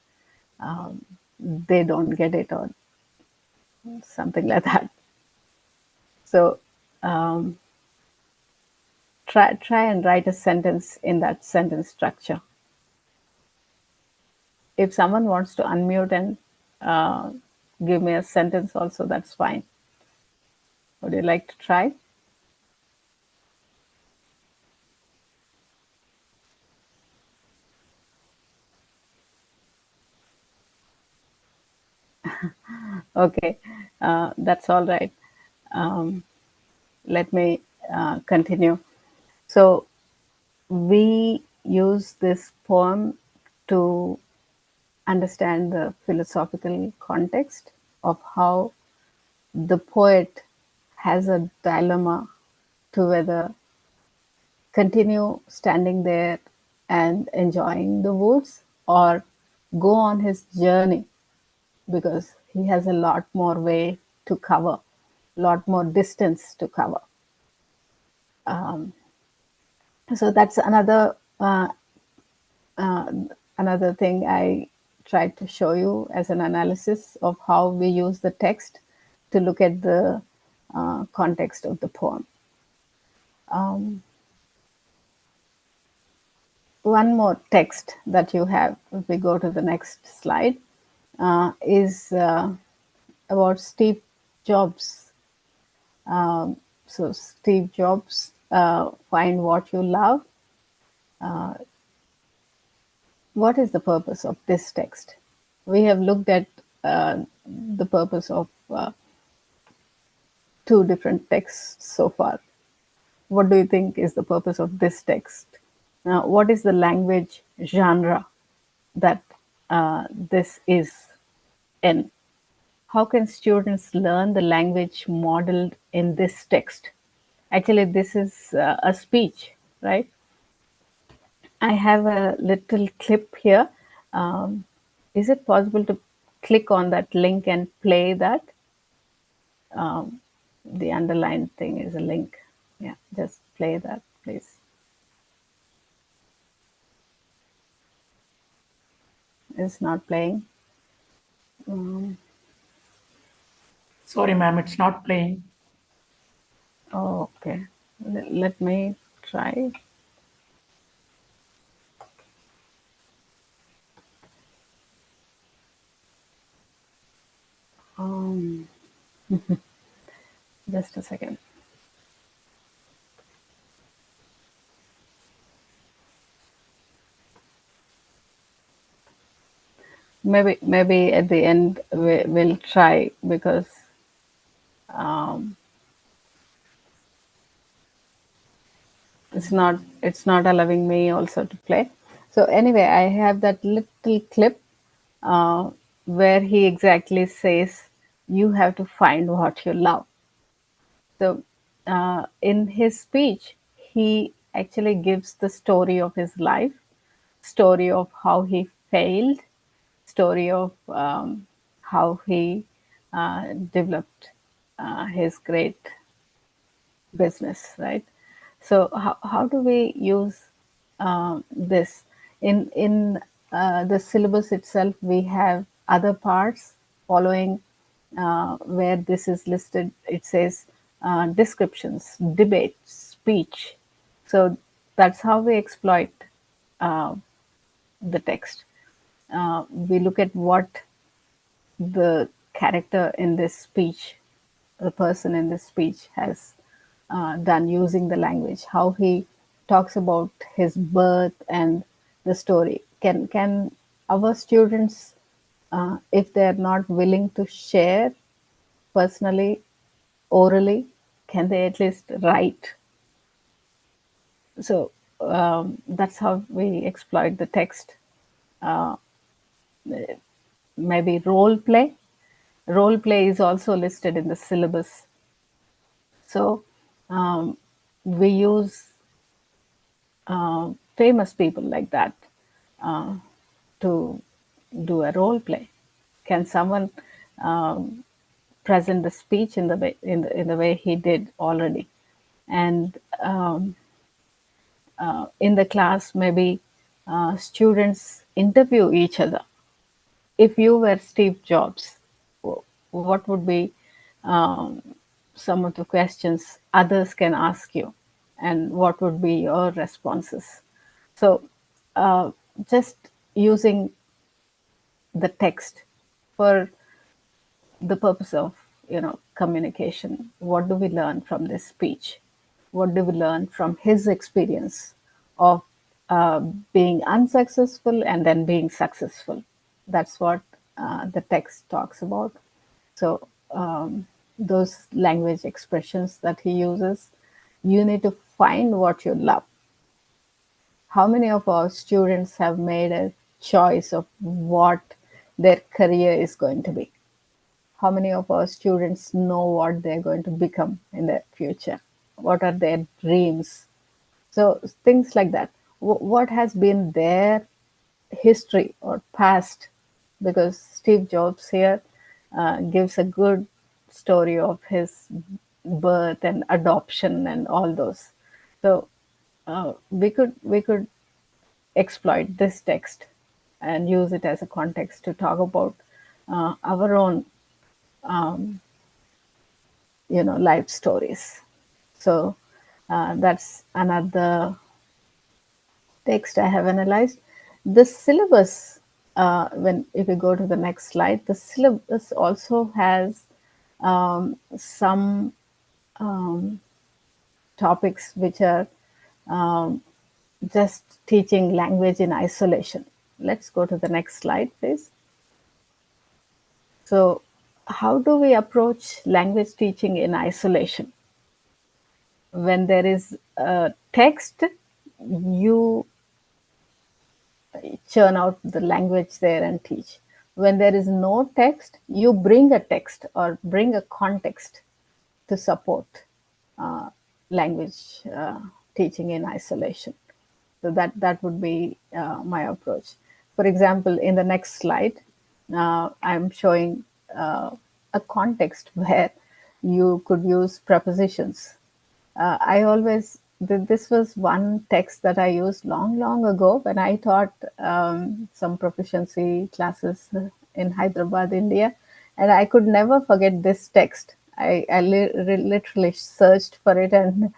they don't get it, or something like that. So try and write a sentence in that sentence structure. If someone wants to unmute and give me a sentence also, that's fine. Would you like to try? Okay, that's all right. Let me continue. So we use this poem to understand the philosophical context of how the poet has a dilemma to whether continue standing there and enjoying the woods or go on his journey, because he has a lot more way to cover, a lot more distance to cover. So that's another thing I tried to show you as an analysis of how we use the text to look at the context of the poem. One more text that you have, if we go to the next slide, is about Steve Jobs. So Steve Jobs, find what you love. What is the purpose of this text? We have looked at the purpose of 2 different texts so far. What do you think is the purpose of this text? What is the language genre that this is in? How can students learn the language modeled in this text? Actually, this is a speech, right? I have a little clip here. Is it possible to click on that link and play that? The underlined thing is a link. Yeah, just play that, please. It's not playing. Sorry, ma'am, it's not playing. Oh, okay. Let me try. Um, just a second. Maybe at the end we'll try, because it's not allowing me also to play. So anyway, I have that little clip uh, where he exactly says you have to find what you love. So in his speech, he actually gives the story of his life, story of how he failed, story of how he developed his great business, right? So how do we use this in the syllabus itself? We have other parts following where this is listed. It says descriptions, debate, speech. So that's how we exploit uh, the text. We look at what the character in this speech, the person in this speech has done using the language, how he talks about his birth and the story. Can our students, if they are not willing to share personally, orally, can they at least write? So that's how we exploit the text. Uh, Maybe role play. Role play is also listed in the syllabus. So we use famous people like that uh, to do a role play. Can someone present the speech in the way in the way he did already? And in the class, maybe students interview each other. If you were Steve Jobs, what would be um, some of the questions others can ask you, and what would be your responses? So, just using the text for the purpose of communication. What do we learn from this speech? What do we learn from his experience of uh, being unsuccessful and then being successful? That's what the text talks about. So those language expressions that he uses, you need to find what you love. How many of our students have made a choice of what their career is going to be? How many of our students know what they're going to become in the future? What are their dreams? So things like that. What has been their history or past? Because Steve Jobs here gives a good story of his birth and adoption and all those. So we could exploit this text and use it as a context to talk about our own life stories. So that's another text I have analyzed. The syllabus, when if you go to the next slide, the syllabus also has some topics which are just teaching language in isolation. Let's go to the next slide, please. So how do we approach language teaching in isolation? When there is a text, you churn out the language there and teach. When there is no text, you bring a text or bring a context to support language teaching in isolation. So that would be my approach. For example, in the next slide, I'm showing a context where you could use prepositions. I always this was one text that I used long ago when I taught some proficiency classes in Hyderabad, India, and I could never forget this text. I literally searched for it and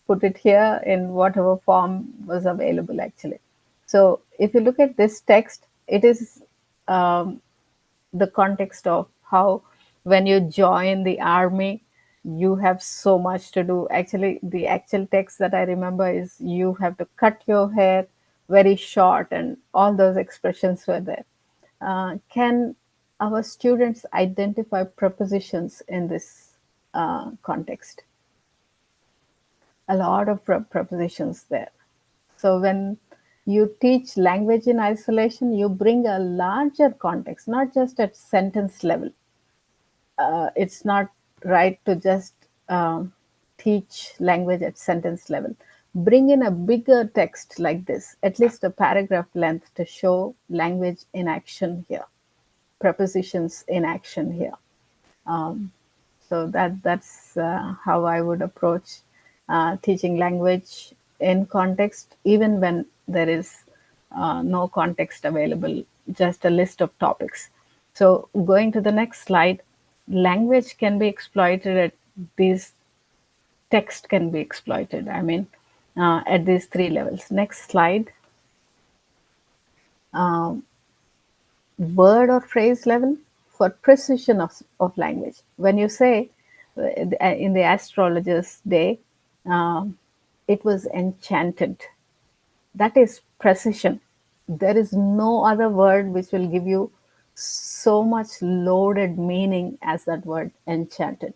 put it here in whatever form was available actually. So if you look at this text, it is the context of how When you join the army, you have so much to do. Actually, the actual text that I remember is you have to cut your hair very short, and all those expressions were there. Can our students identify prepositions in this context? A lot of prepositions there. So when you teach language in isolation, you bring a larger context, not just at sentence level. It's not right to just teach language at sentence level. Bring in a bigger text like this, at least a paragraph length, to show language in action here, prepositions in action here. So that's how I would approach teaching language in context, even when there is no context available, just a list of topics. So going to the next slide, language can be exploited at these, text can be exploited, I mean, at these three levels. Next slide. Word or phrase level, for precision of language. When you say in the astrologer's day, it was enchanted, that is precision. There is no other word which will give you so much loaded meaning as that word enchanted.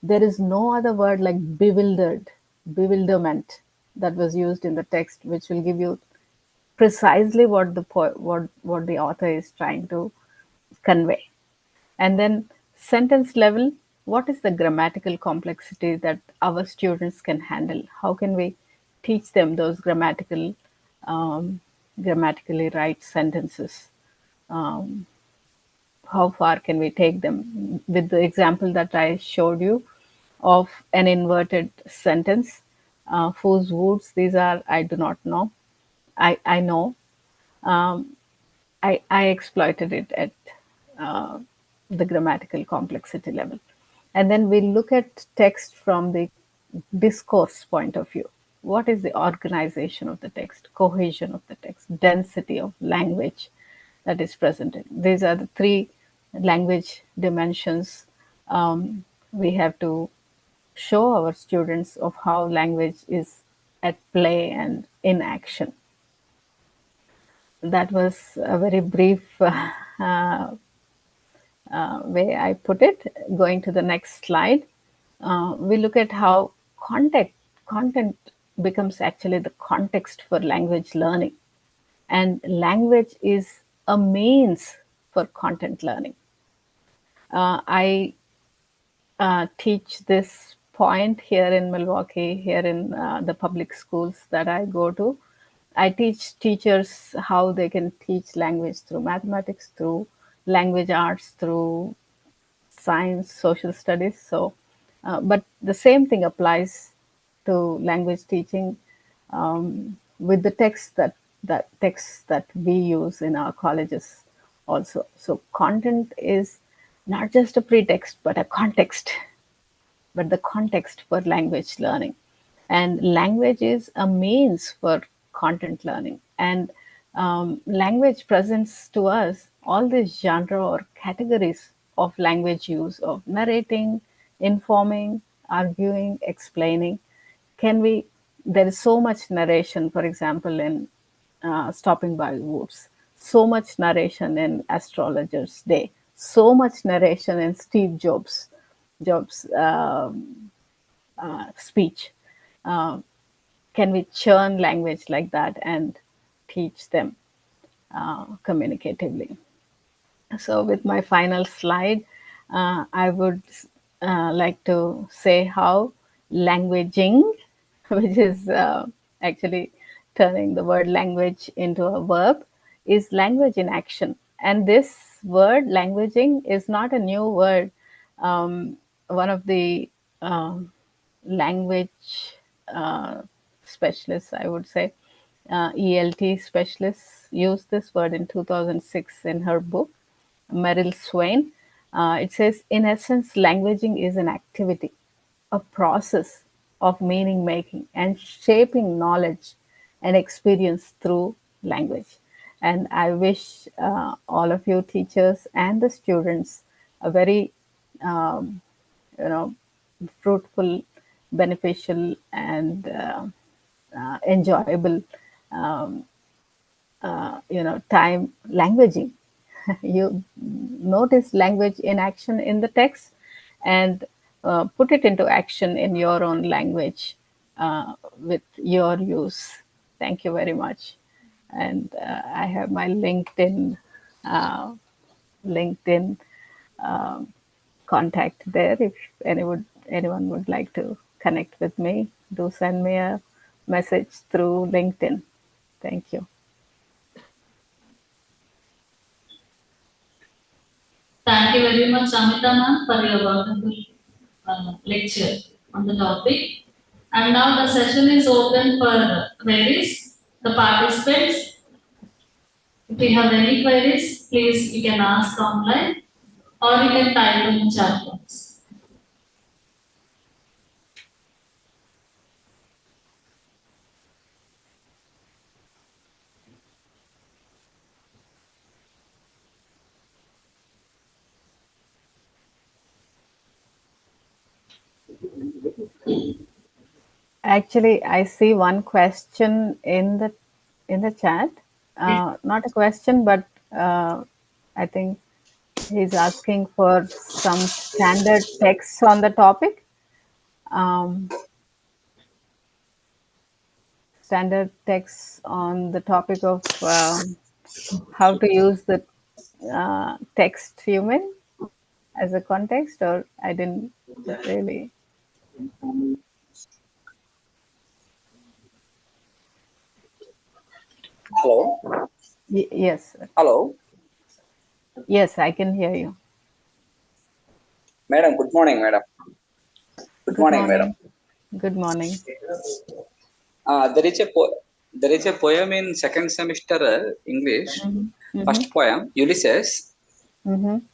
There is no other word like bewildered, bewilderment, that was used in the text, which will give you precisely what the author is trying to convey. And then sentence level, what is the grammatical complexity that our students can handle? How can we teach them those grammatically right sentences? How far can we take them? With the example that I showed you of an inverted sentence, whose woods these are, I do not know. I know. I exploited it at the grammatical complexity level. And then we look at text from the discourse point of view. What is the organization of the text, cohesion of the text, density of language that is presented? These are the three language dimensions we have to show our students of how language is at play and in action. That was a very brief way I put it. Going to the next slide, we look at how content becomes actually the context for language learning, and language is a means for content learning. I teach this point here in Milwaukee, here in the public schools that I go to. I teach teachers how they can teach language through mathematics, through language arts, through science, social studies. So, but the same thing applies to language teaching with the texts that we use in our colleges also. So, content is not just a pretext, but a context, but the context for language learning. And language is a means for content learning. And language presents to us all these genre or categories of language use, of narrating, informing, arguing, explaining. There is so much narration, for example, in Stopping by Woods, so much narration in Astrologer's Day, so much narration in Steve Jobs' speech. Can we churn language like that and teach them communicatively? So with my final slide, I would like to say how languaging, which is actually turning the word language into a verb, is language in action. And this word, languaging, is not a new word. One of the language specialists, I would say, ELT specialists, used this word in 2006 in her book, Meryl Swain. It says, in essence, languaging is an activity, a process of meaning making and shaping knowledge and experience through language. And I wish all of you teachers and the students a very um, you know, fruitful, beneficial, and enjoyable, um, time languaging. You notice language in action in the text and put it into action in your own language with your use. Thank you very much. And I have my uh, LinkedIn contact there. If anyone would like to connect with me, do send me a message through LinkedIn. Thank you. Thank you very much, Amita ma'am, for your wonderful lecture on the topic. And now the session is open for queries. The participants, if you have any queries, please you can ask online or you can type in the chat box. Actually, I see one question in the chat. Not a question, but I think he's asking for some standard text on the topic. Standard text on the topic of how to use the text human as a context, or I didn't really. Hello. Yes. Hello. Yes, I can hear you. Madam, good morning, madam. Good morning, madam. Good morning. There is a poem in second semester English. First poem, Ulysses,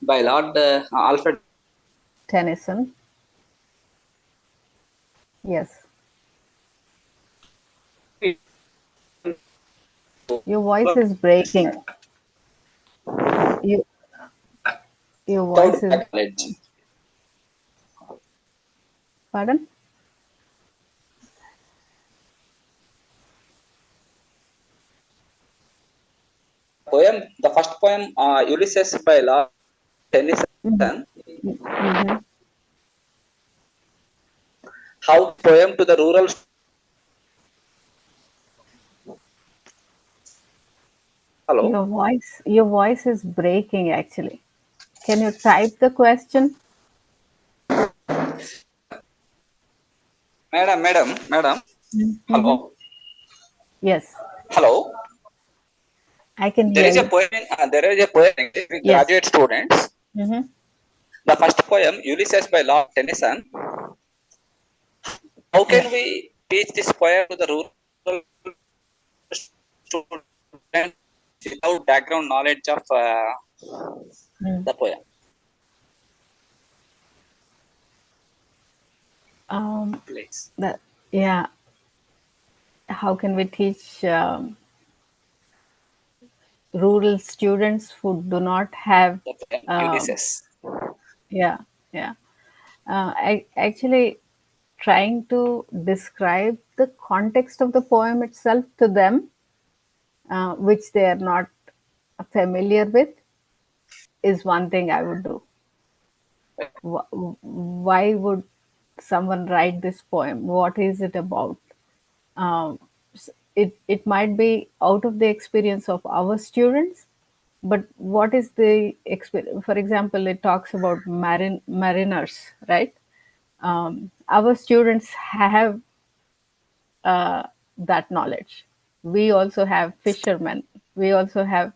by Lord Alfred Tennyson. Yes. Your voice is breaking. Your voice is. Pardon? Poem, the first poem, Ulysses by Lord Tennyson. How poem to the rural. Hello. Your voice is breaking actually. Can you type the question? Madam. Hello. Yes. Hello. I can There hear is you. a poem. There is a poem with graduate students. The first poem, Ulysses by Lord Tennyson. How can we teach this poem to the rural students without background knowledge of the poem? Please. Yeah. How can we teach rural students who do not have Ulysses? Yeah. Actually trying to describe the context of the poem itself to them, which they are not familiar with, is one thing I would do. Why would someone write this poem? What is it about? It might be out of the experience of our students, but what is the experience? For example, it talks about mariners, right? Our students have that knowledge. We also have fishermen. We also have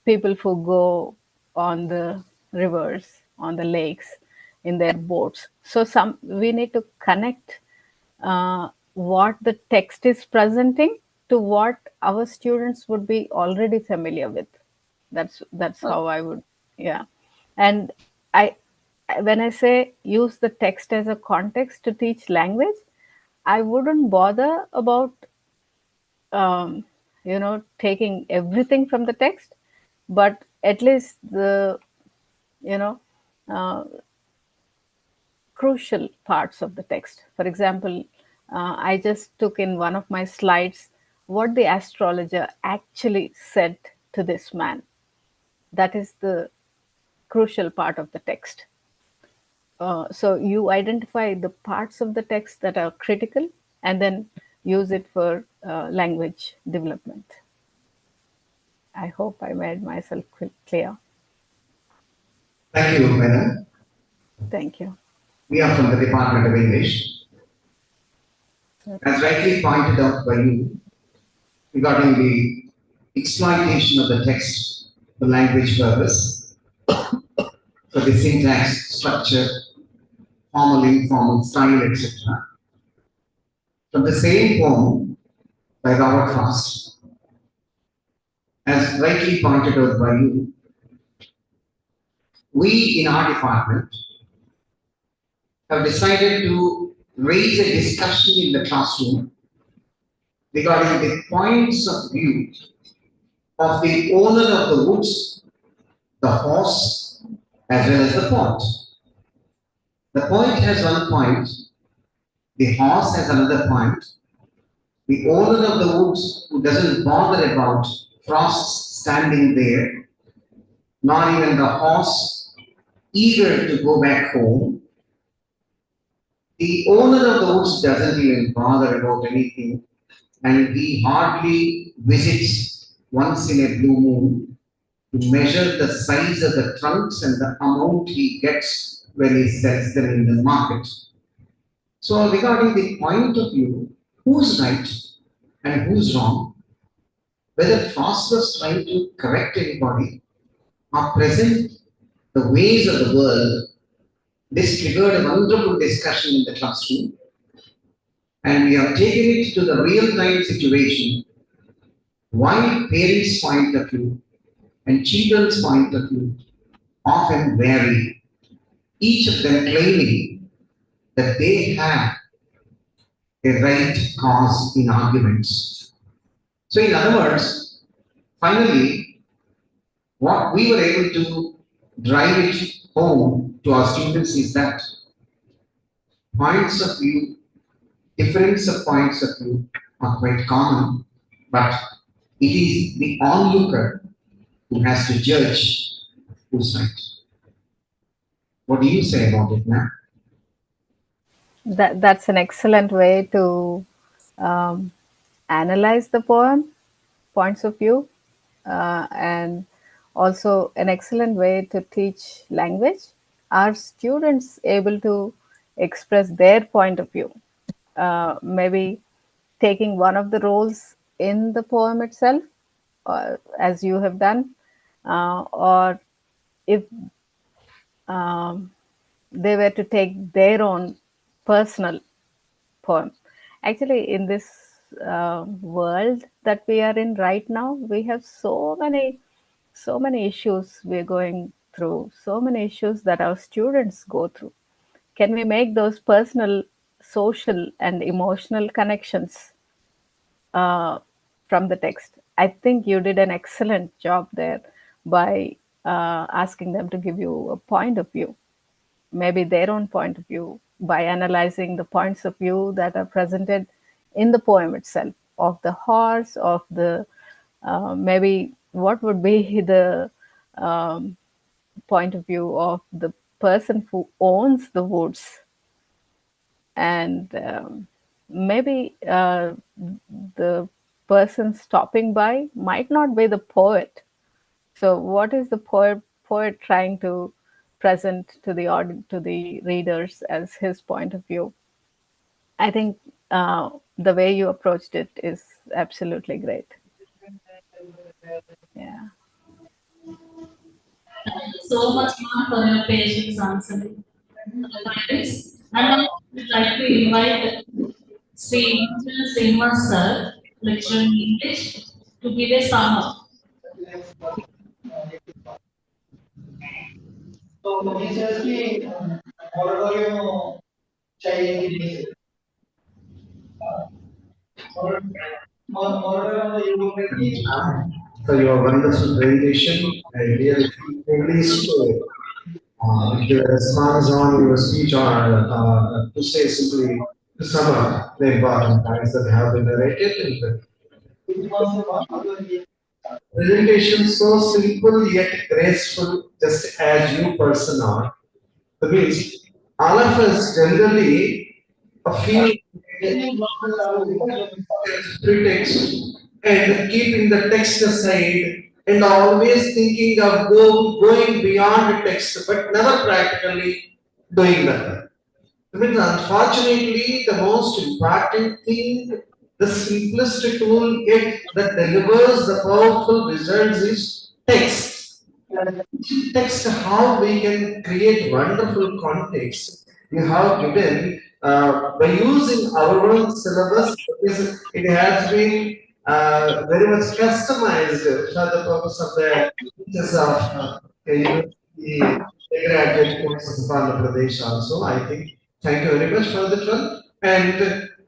people who go on the rivers, on the lakes, in their boats. So we need to connect what the text is presenting to what our students would be already familiar with. That's how I would, yeah. And I when I say use the text as a context to teach language, I wouldn't bother about taking everything from the text, but at least the crucial parts of the text. For example, I just took in one of my slides what the astrologer actually said to this man. That is the crucial part of the text. So you identify the parts of the text that are critical and then use it for language development. I hope I made myself clear. Thank you, Madam. Thank you. We are from the Department of English. As rightly pointed out by you, regarding the exploitation of the text for language purpose, for the syntax, structure, formal, informal, style, etc. From the same poem by Robert Frost, as rightly pointed out by you, we in our department have decided to raise a discussion in the classroom regarding the points of view of the owner of the woods, the horse, as well as the poet. The poet has one point, the horse has another point, the owner of the woods who doesn't bother about Frost standing there, nor even the horse eager to go back home. The owner of the woods doesn't even bother about anything, and he hardly visits once in a blue moon to measure the size of the trunks and the amount he gets when he sells them in the market. So regarding the point of view, who's right and who's wrong, whether Frost was trying to correct anybody or present the ways of the world, this triggered a wonderful discussion in the classroom, and we have taken it to the real-time situation. While parents' point of view and children's point of view often vary, each of them claiming that they have a right cause in arguments. So in other words, finally, what we were able to drive it home to our students is that points of view, difference of points of view are quite common, but it is the onlooker who has to judge who's right. What do you say about it, ma'am? That's an excellent way to analyze the poem, points of view, and also an excellent way to teach language. Are students able to express their point of view? Maybe taking one of the roles in the poem itself, as you have done, or if they were to take their own personal poem. Actually, in this world that we are in right now, we have so many issues we're going through, so many issues that our students go through. Can we make those personal, social, and emotional connections from the text? I think you did an excellent job there by asking them to give you a point of view, maybe their own point of view, by analyzing the points of view that are presented in the poem itself, of the horse, of the maybe what would be the point of view of the person who owns the woods, and maybe the person stopping by might not be the poet. So what is the poet trying to present to the readers as his point of view? I think the way you approached it is absolutely great. Yeah. Thank you so much, ma'am, for your patience answering the queries. And now I would like to invite Srinivas sir, lecturer in English, to give a sum up. For your wonderful rendition, I really feel released to As far as on your speech or to say simply to sum up the important points that have been narrated in the presentation, so simple yet graceful, just as you person are. That means all of us generally feel pretext and keeping the text aside and always thinking of going beyond the text, but never practically doing that. I mean, unfortunately, the most important thing, the simplest tool yet that delivers the powerful results is text. Text, how we can create wonderful context. You have given by using our own syllabus, because it has been very much customized for the purpose of the teachers of university graduate courses of Andhra Pradesh also. I think. Thank you very much for that one. And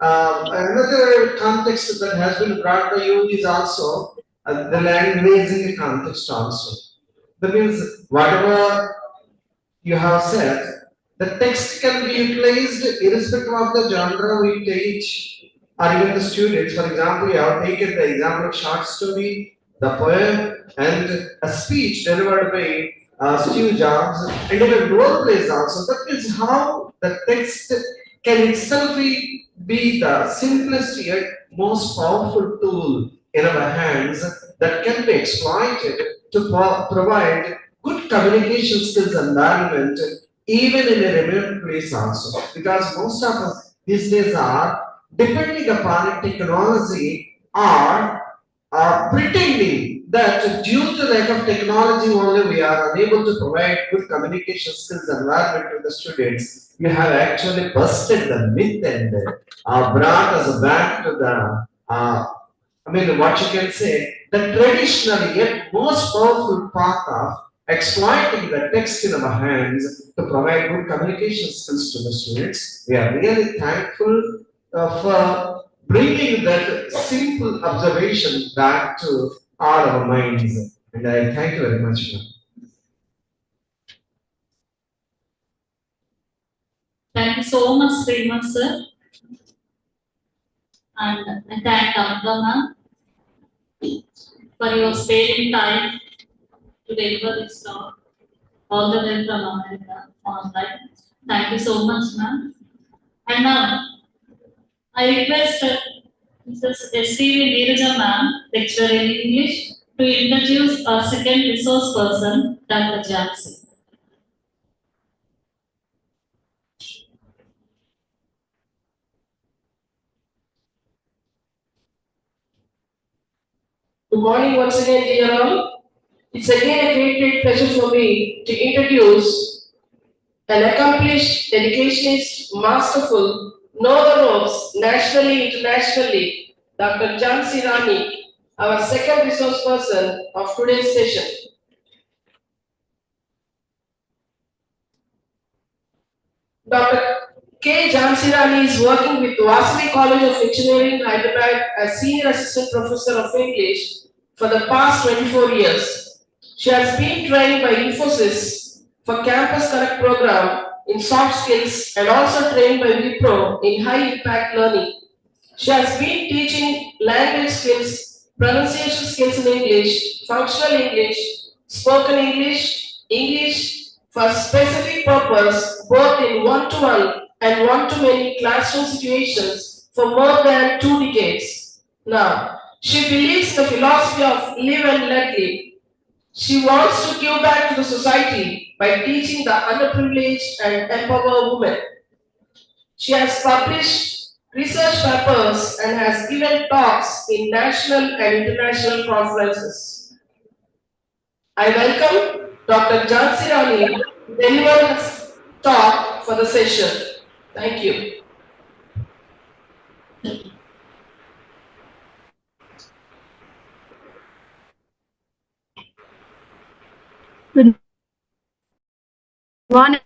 another context that has been brought by you is also the language context also. That means whatever you have said, the text can be utilized irrespective of the genre we teach or even the students. For example, you have taken the example of short story, the poem, and a speech delivered by Steve Jobs, and even role plays also. That is how the text can itself be the simplest yet most powerful tool in our hands that can be exploited to provide good communication skills environment even in a remote place also. Because most of us these days are depending upon technology or pretending that due to lack of technology only we are unable to provide good communication skills environment to the students. You have actually busted the myth and brought us back to the what you can say, the traditional yet most powerful path of exploiting the text in our hands to provide good communication skills to the students. We are really thankful for bringing that simple observation back to all our minds. And I thank you very much. Thank you so much, Sriman sir. And I thank Andhra ma'am for your sparing time to deliver this talk all the way from America online. Thank you so much, ma'am. And now, I request Mrs. S.C.V. Neeraja ma'am, lecturer in English, to introduce our second resource person, Dr. Jansi. Good morning once again, dear all. It's again a great pleasure for me to introduce an accomplished, educationist, masterful, know the ropes nationally, internationally, Dr. Jansi Rani, our second resource person of today's session. Dr. K. Jansi Rani is working with Vasavi College of Engineering, Hyderabad as Senior Assistant Professor of English for the past 24 years. She has been trained by Infosys for Campus Connect program in soft skills and also trained by Wipro in high impact learning. She has been teaching language skills, pronunciation skills in English, functional English, spoken English, English for specific purpose, both in one-to-one and one-to-many classroom situations for more than 2 decades. Now, she believes the philosophy of live and let live. She wants to give back to the society by teaching the underprivileged and empowered women. She has published research papers and has given talks in national and international conferences. I welcome Dr. Jansi Rani to deliver his talk for the session. Thank you. Good morning,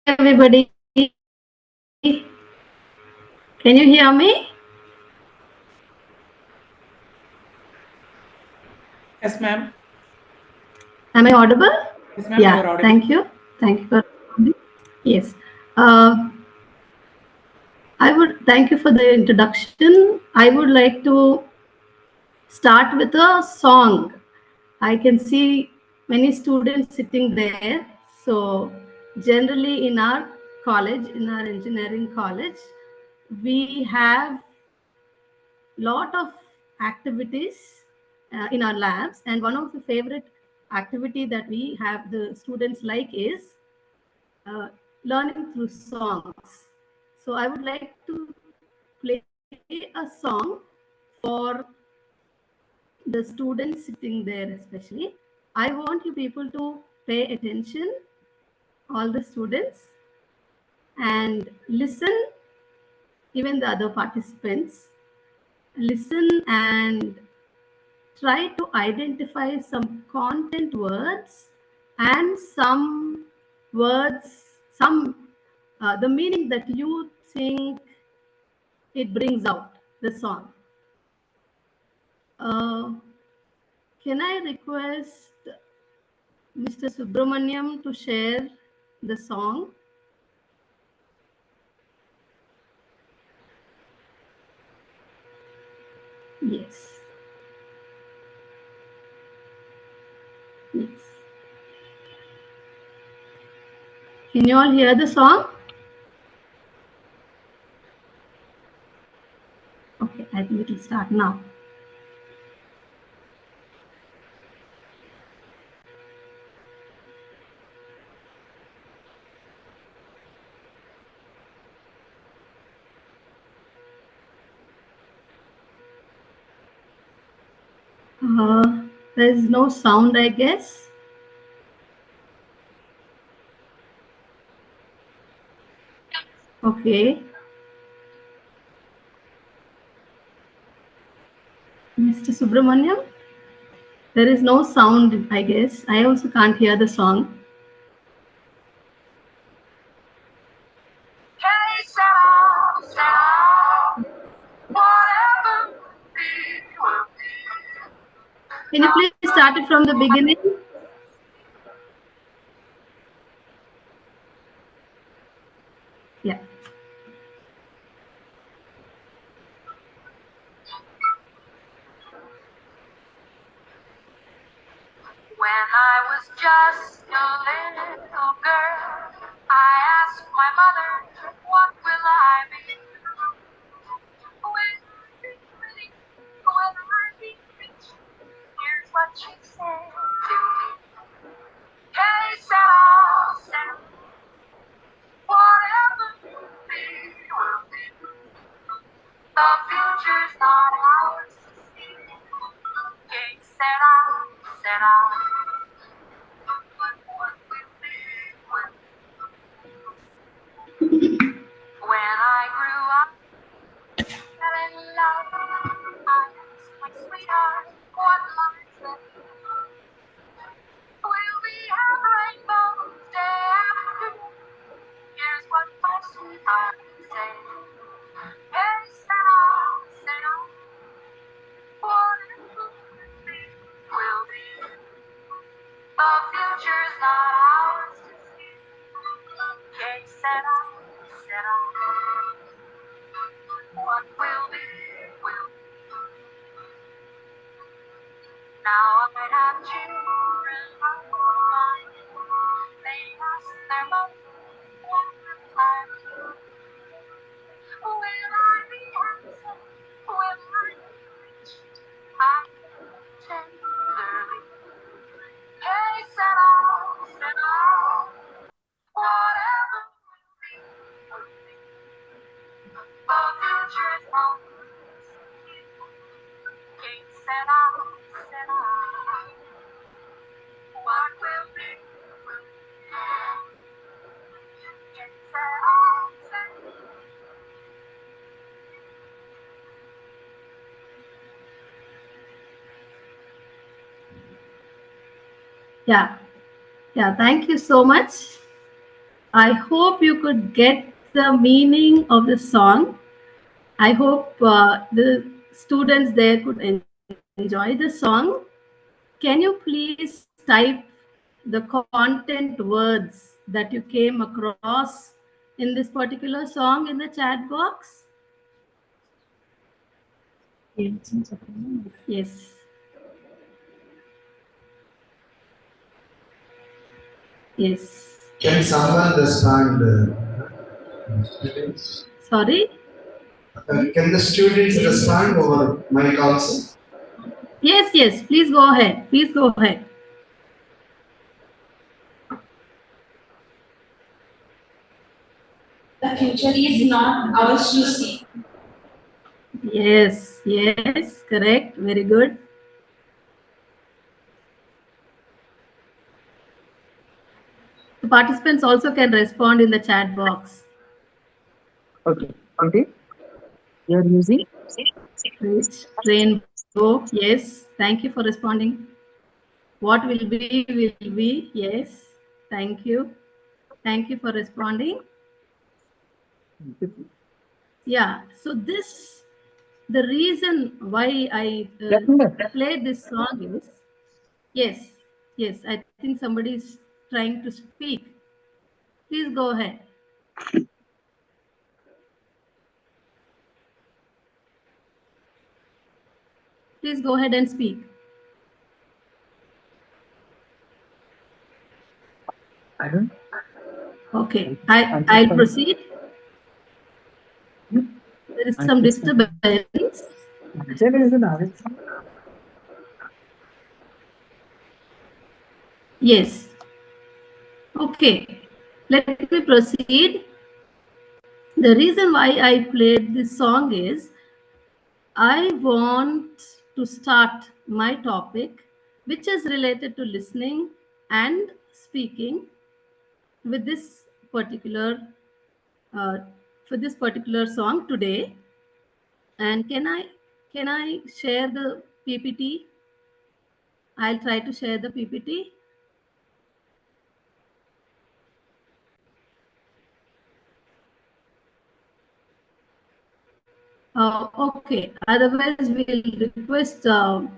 everybody. Can you hear me? Yes, ma'am. Am I audible? Yes, ma'am, you are Yeah, audible. thank you. Thank you for yes. I would thank you for the introduction. I would like to start with a song. I can see many students sitting there. So generally in our college, in our engineering college, we have lot of activities in our labs, and one of the favorite activity that we have the students like is learning through songs. So I would like to play a song for the students sitting there especially. I want you people to pay attention, all the students, and listen, even the other participants. Listen and try to identify some content words and some words, the meaning that you think it brings out the song. Can I request Mr. Subramaniam to share the song? Yes. Yes. Can you all hear the song? Okay, I think it will start now. There is no sound, I guess. Okay. Mr. Subramaniam, there is no sound, I guess. I also can't hear the song. Can you please start it from the beginning? Yeah. When I was just a little girl, I asked my mother, what will I be? Will I be pretty? Will I be rich? Here's what she said to me. Hey, Sarah, whatever you be, will be. The future's not ours to see. Hey, Sarah, what will be, will be. When I grew up, fell in love, I asked my sweetheart, what lies ahead? Will we have rainbows day after day? Here's what my sweetheart said. Hey, Sarah, whatever will be, will be. The future's not ours to see. Hey, Sarah, what will be, will be. Now I have children of mine. They ask their mother, what will I be? Will I be handsome? Will I be rich? I tenderly. Hey, Sarah, whatever will be, will be. The future is not Hey, Sarah, what will be, will be. Hey, Sarah, Yeah, thank you so much. I hope you could get the meaning of the song. I hope the students there could enjoy the song. Can you please type the content words that you came across in this particular song in the chat box? Yes. Yes. Can someone respond? Sorry? Can the students respond over mic also? Yes, yes. Please go ahead. Please go ahead. The future is not ours to see. Yes, yes, correct. Very good. The participants also can respond in the chat box. Okay. Ready? You are using? Right. Rainbow. Yes. Thank you for responding. What will be, will be. Yes. Thank you. Thank you for responding. Yeah. So the reason why I played this song is, yes, yes, I think somebody is trying to speak. Please go ahead. Please go ahead and speak. I don't. Okay, I'll proceed. There is some disturbance. Yes. Okay, let me proceed. The reason why I played this song is I want to start my topic, which is related to listening and speaking, with this particular for this particular song today. And can I share the PPT? I'll try to share the PPT. Okay. Otherwise, we'll request Mr.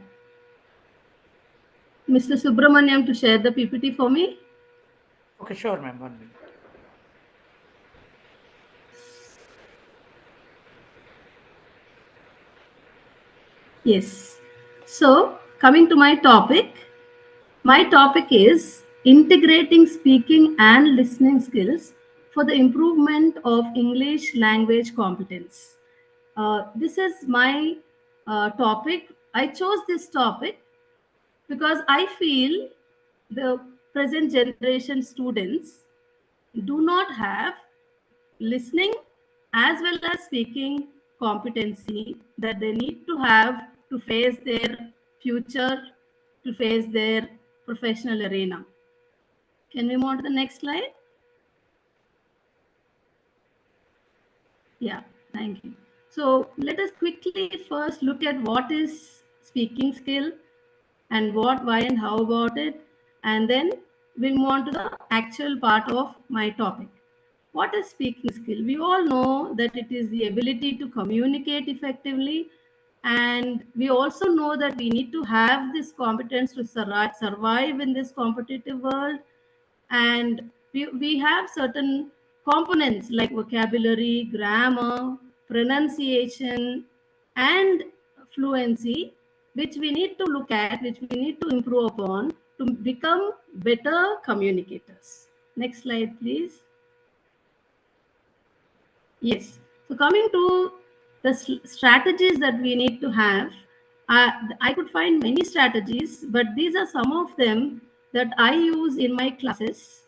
Subramaniam to share the PPT for me. Okay, sure, ma'am. 1 minute. Yes. So, coming to my topic is integrating speaking and listening skills for the improvement of English language competence. This is my topic. I chose this topic because I feel the present generation students do not have listening as well as speaking competency that they need to have to face their future, to face their professional arena. Can we move on to the next slide? Yeah, thank you. So let us quickly first look at what is speaking skill and what, why, and how about it. And then we'll move on to the actual part of my topic. What is speaking skill? We all know that it is the ability to communicate effectively. And we also know that we need to have this competence to survive in this competitive world. And we have certain components like vocabulary, grammar, pronunciation, and fluency, which we need to look at, which we need to improve upon to become better communicators. Next slide, please. Yes. So coming to the strategies that we need to have, I could find many strategies, but these are some of them that I use in my classes.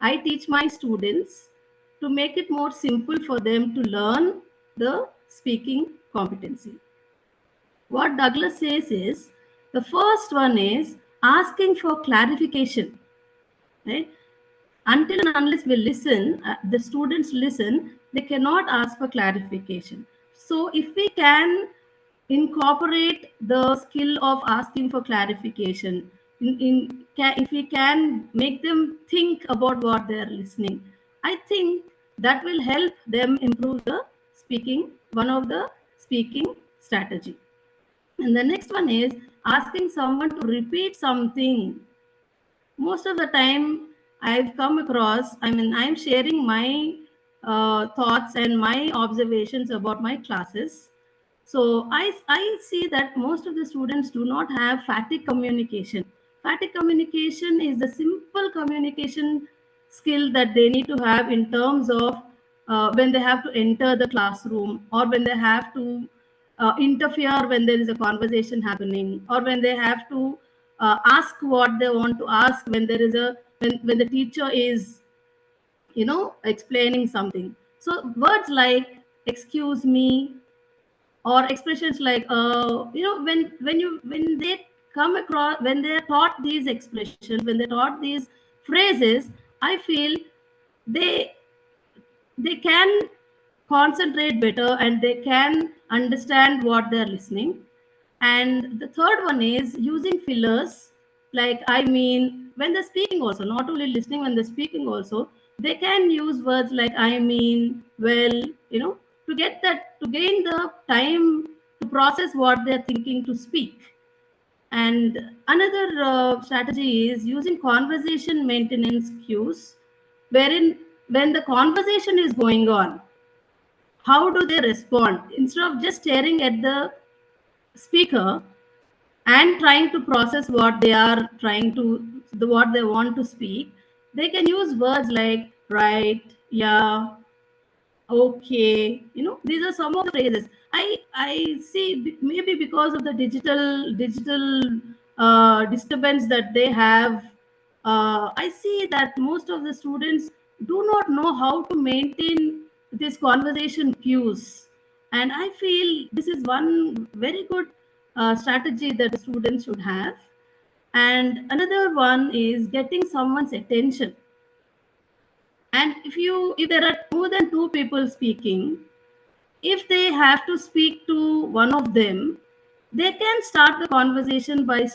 I teach my students to make it more simple for them to learn the speaking competency. What Douglas says is, the first one is asking for clarification, right? Until and unless we listen, the students listen, they cannot ask for clarification. So if we can incorporate the skill of asking for clarification, if we can make them think about what they are listening, I think that will help them improve the speaking, one of the speaking strategy. And the next one is asking someone to repeat something. most of the time I've come across, I'm sharing my thoughts and my observations about my classes. So I see that most of the students do not have phatic communication. Phatic communication is the simple communication skill that they need to have in terms of when they have to enter the classroom, or when they have to interfere when there is a conversation happening, or when they have to ask what they want to ask when there is a when the teacher is explaining something. So words like excuse me, or expressions like when they come across, when they are taught these expressions, when they're taught these phrases, I feel they they can concentrate better and they can understand what they're listening. And the third one is using fillers, like when they're speaking also, not only listening, when they're speaking also, they can use words like well, to get that, to gain the time to process what they're thinking to speak. And another strategy is using conversation maintenance cues, wherein when the conversation is going on, how do they respond? Instead of just staring at the speaker and trying to process what they are trying to, what they want to speak, they can use words like right, yeah, okay. These are some of the phrases I see. Maybe because of the digital disturbance that they have, I see that most of the students do not know how to maintain this conversation cues. And I feel this is one very good strategy that the students should have. And another one is getting someone's attention. And if there are more than two people speaking, if they have to speak to one of them, they can start the conversation by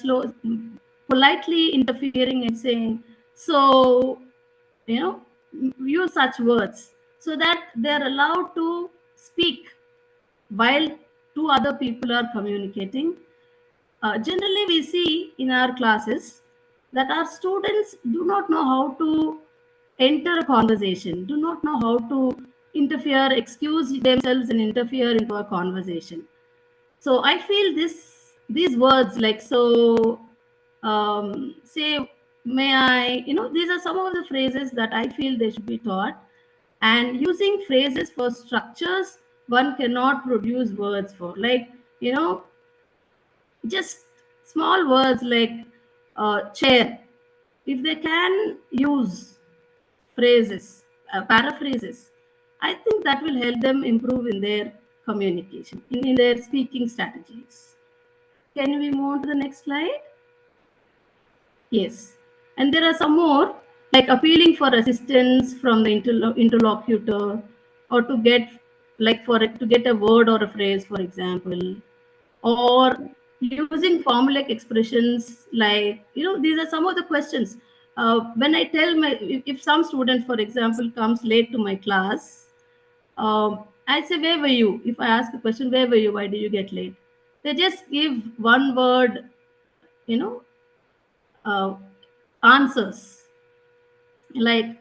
politely interfering and saying, so, use such words, so that they're allowed to speak while two other people are communicating. Generally, we see in our classes that our students do not know how to enter a conversation, do not know how to interfere, excuse themselves and interfere into a conversation. So I feel these words like, so, say, may I, these are some of the phrases that I feel they should be taught. And using phrases for structures, one cannot produce words for, like, just small words like chair. If they can use phrases, paraphrases, I think that will help them improve in their communication, in their speaking strategies. Can we move on to the next slide? Yes. And there are some more, like appealing for assistance from the interlocutor, or to get, to get a word or a phrase, for example, or using formulaic expressions like, these are some of the questions. When I tell if some student, for example, comes late to my class, I say, where were you? If I ask a question, where were you? Why did you get late? They just give one word, answers like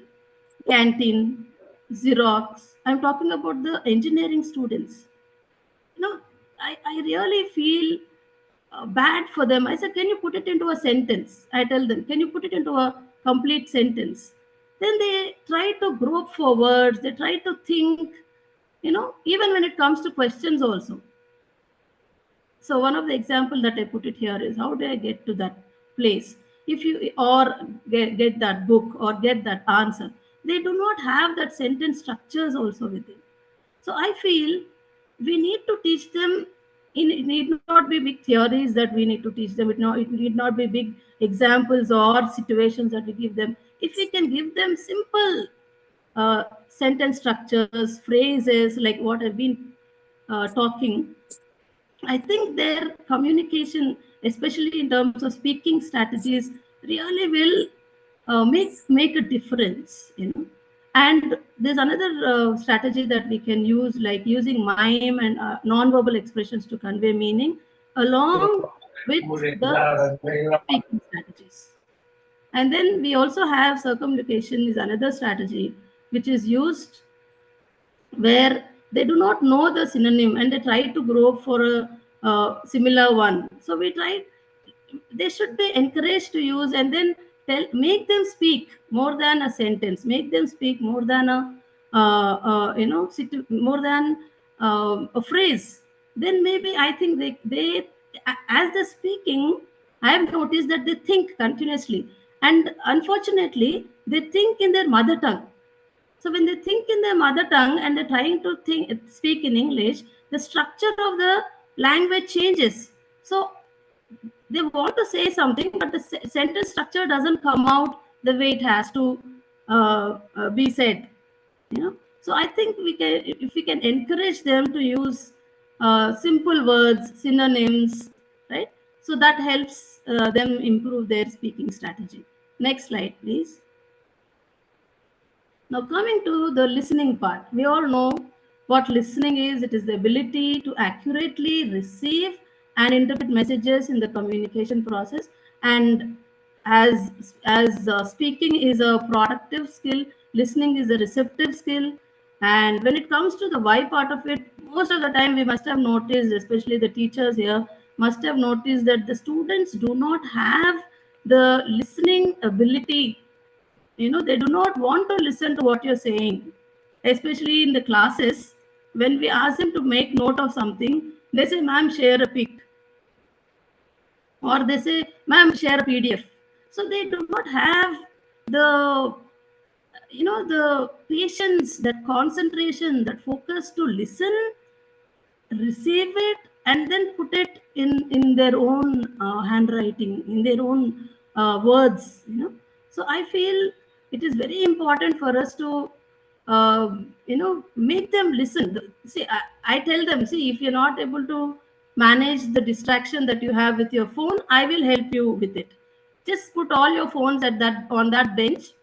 canteen, Xerox. I'm talking about the engineering students. I really feel bad for them. I said, can you put it into a sentence? I tell them, can you put it into a complete sentence? Then they try to grope for words. They try to think, even when it comes to questions also. So one of the example that I put it here is, how do I get to that place? If you, or get that book, or get that answer, they do not have that sentence structures also within. So I feel we need to teach them. It need not be big theories that we need to teach them. It need not be big examples or situations that we give them. If we can give them simple sentence structures, phrases like what I've been talking, I think their communication, especially in terms of speaking strategies, really will make a difference. And there's another strategy that we can use, like using mime and non-verbal expressions to convey meaning along with the speaking strategies. And then we also have circumlocution is another strategy which is used where they do not know the synonym and they try to grope for a similar one. So we try, they should be encouraged to use, and then make them speak more than a sentence, make them speak more than a more than a phrase. Then maybe I think they as they're speaking, I have noticed that they think continuously, and unfortunately they think in their mother tongue. So when they think in their mother tongue and they're trying to speak in English, the structure of the language changes. So they want to say something, but the sentence structure doesn't come out the way it has to be said. You know, so I think we can, if we can encourage them to use simple words, synonyms, right? So that helps them improve their speaking strategy. Next slide, please. Now coming to the listening part, we all know what listening is. It is the ability to accurately receive and interpret messages in the communication process. And as speaking is a productive skill, listening is a receptive skill. And when it comes to the why part of it, most of the time we must have noticed, especially the teachers here, must have noticed that the students do not have the listening ability. You know, they do not want to listen to what you're saying, especially in the classes. When we ask them to make note of something, they say, ma'am, share a pic, or they say, ma'am, share a PDF. So they do not have the, you know, the patience, that concentration, that focus to listen, receive it, and then put it in their own handwriting, in their own words, you know. So I feel it is very important for us to you know, make them listen. See, I tell them, see, if you're not able to manage the distraction that you have with your phone, I will help you with it. Just put all your phones at that, on that bench,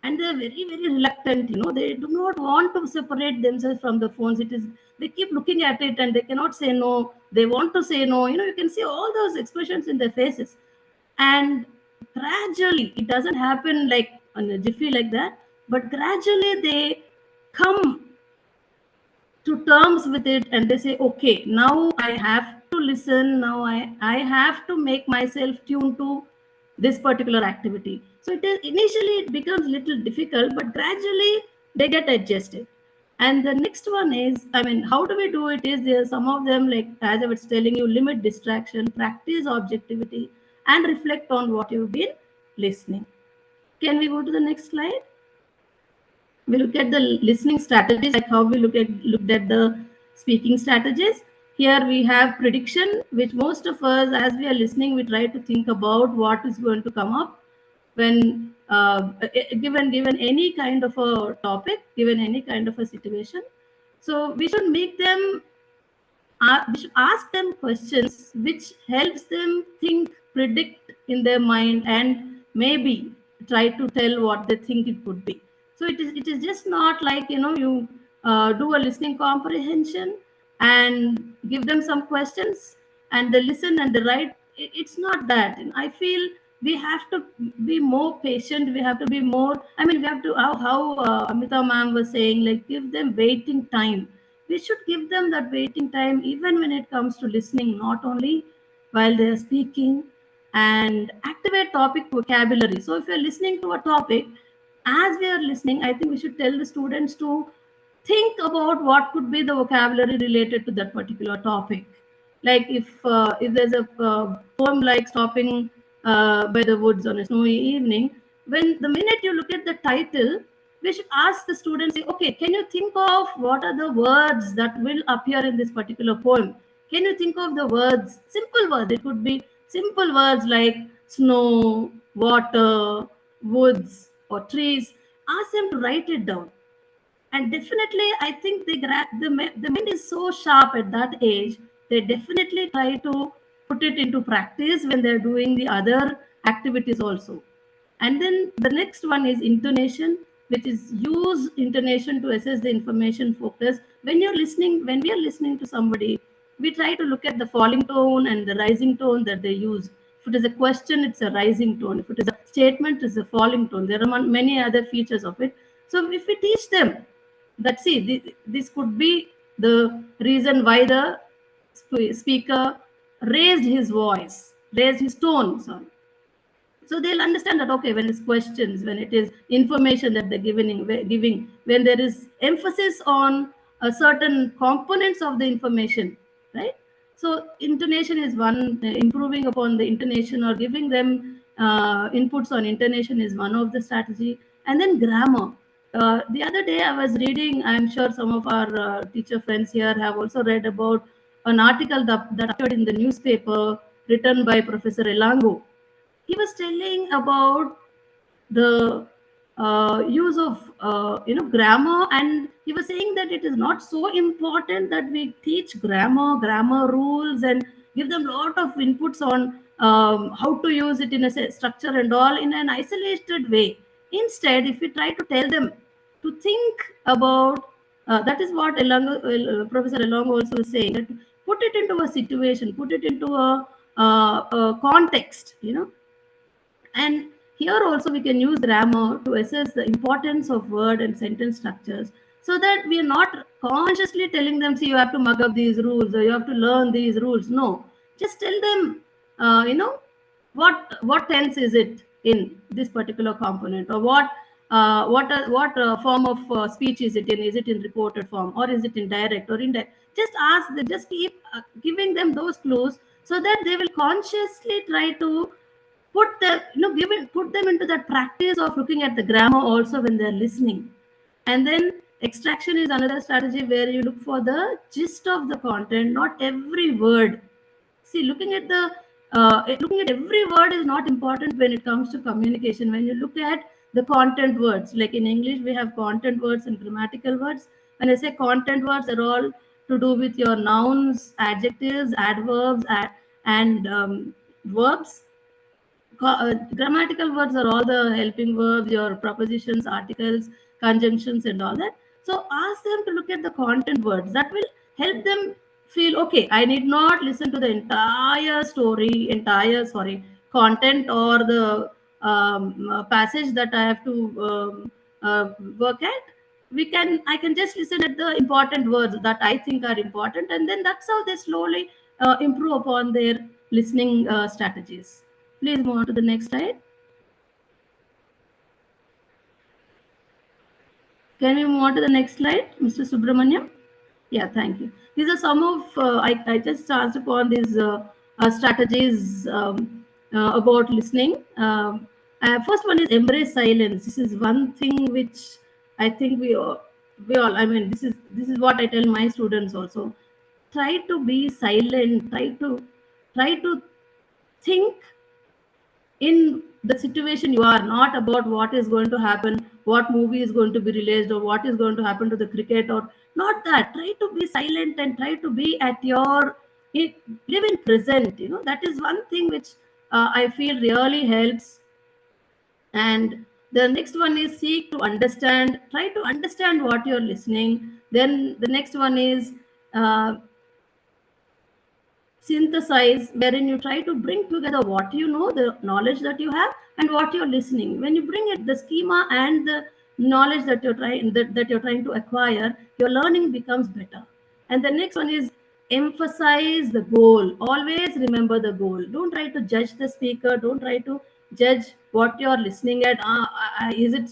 and they're very reluctant. You know, they do not want to separate themselves from the phones. It is, they keep looking at it and they cannot say no. They want to say no. You know, you can see all those expressions in their faces. And gradually, it doesn't happen like on a jiffy like that, but gradually they come to terms with it and they say, okay, now I have to listen. Now I have to make myself tune to this particular activity. So it is, initially it becomes little difficult, but gradually they get adjusted. And the next one is, I mean, how do we do it? Is there some of them, like as I was telling you, limit distraction, practice objectivity, and reflect on what you've been listening. Can we go to the next slide? We look at the listening strategies, like how we looked at the speaking strategies. Here we have prediction, which most of us, as we are listening, we try to think about what is going to come up when given any kind of a topic, given any kind of a situation. So we should make them, we should ask them questions which helps them think, predict in their mind, and maybe try to tell what they think it could be. So it is just not like, you know, you do a listening comprehension and give them some questions and they listen and they write. It's not that. And I feel we have to be more patient. We have to be more, I mean, we have to, how Amita ma'am was saying, like, give them waiting time. We should give them that waiting time even when it comes to listening, not only while they are speaking, and activate topic vocabulary. So if you're listening to a topic, as we are listening, I think we should tell the students to think about what could be the vocabulary related to that particular topic. Like if there's a poem like Stopping by the Woods on a Snowy Evening, when the minute you look at the title, we should ask the students, say, okay, can you think of what are the words that will appear in this particular poem? Can you think of the words, simple words? It could be simple words like snow, water, woods, or trees. Ask them to write it down. And definitely, I think the mind is so sharp at that age, they definitely try to put it into practice when they're doing the other activities also. And then the next one is intonation, which is use intonation to assess the information focus. When you're listening, when we are listening to somebody, we try to look at the falling tone and the rising tone that they use. If it is a question, it's a rising tone. If it is a statement, it's a falling tone. There are many other features of it. So if we teach them that, see, this could be the reason why the speaker raised his voice, raised his tone, sorry. So they'll understand that, okay, when it's questions, when it is information that they're giving, when there is emphasis on a certain components of the information, right? So intonation is one, improving upon the intonation or giving them inputs on intonation is one of the strategy. And then grammar. The other day I was reading, I'm sure some of our teacher friends here have also read about an article that appeared in the newspaper written by Professor Elango. He was telling about the use of grammar, and he was saying that it is not so important that we teach grammar rules and give them a lot of inputs on how to use it in a structure and all in an isolated way. Instead, if we try to tell them to think about that is what Professor Elango also was saying, that put it into a situation, put it into a context, and here also we can use grammar to assess the importance of word and sentence structures, so that we are not consciously telling them, see, you have to mug up these rules or you have to learn these rules. No, just tell them, what tense is it in this particular component, or what form of speech is it in? Is it in reported form, or is it in direct or indirect? Just ask them, just keep giving them those clues, so that they will consciously try to put put them into that practice of looking at the grammar also when they're listening. And then extraction is another strategy where you look for the gist of the content, not every word. See, looking at every word is not important when it comes to communication. When you look at the content words, like in English we have content words and grammatical words. When I say content words, they're all to do with your nouns, adjectives, adverbs, and verbs. Grammatical words are all the helping verbs, your prepositions, articles, conjunctions, and all that. So ask them to look at the content words. That will help them feel, okay, I need not listen to the content or the passage that I have to work at. I can just listen at the important words that I think are important, and then that's how they slowly improve upon their listening strategies. Please move on to the next slide. Can we move on to the next slide, Mr. Subramaniam? Yeah, thank you. These are some of, I just chanced upon these strategies about listening. First one is embrace silence. This is one thing which I think we all, I mean, this is what I tell my students also. Try to be silent, try to think in the situation you are, not about what is going to happen, what movie is going to be released, or what is going to happen to the cricket, or not that. Try to be silent and try to be at live in present. That is one thing which I feel really helps. And the next one is seek to understand. Try to understand what you're listening. Then the next one is synthesize, wherein you try to bring together what you know, the knowledge that you have, and what you're listening. When you bring it, the schema and the knowledge that you're trying to acquire, your learning becomes better. And the next one is emphasize the goal. Always remember the goal. Don't try to judge the speaker. Don't try to judge what you're listening at. Is it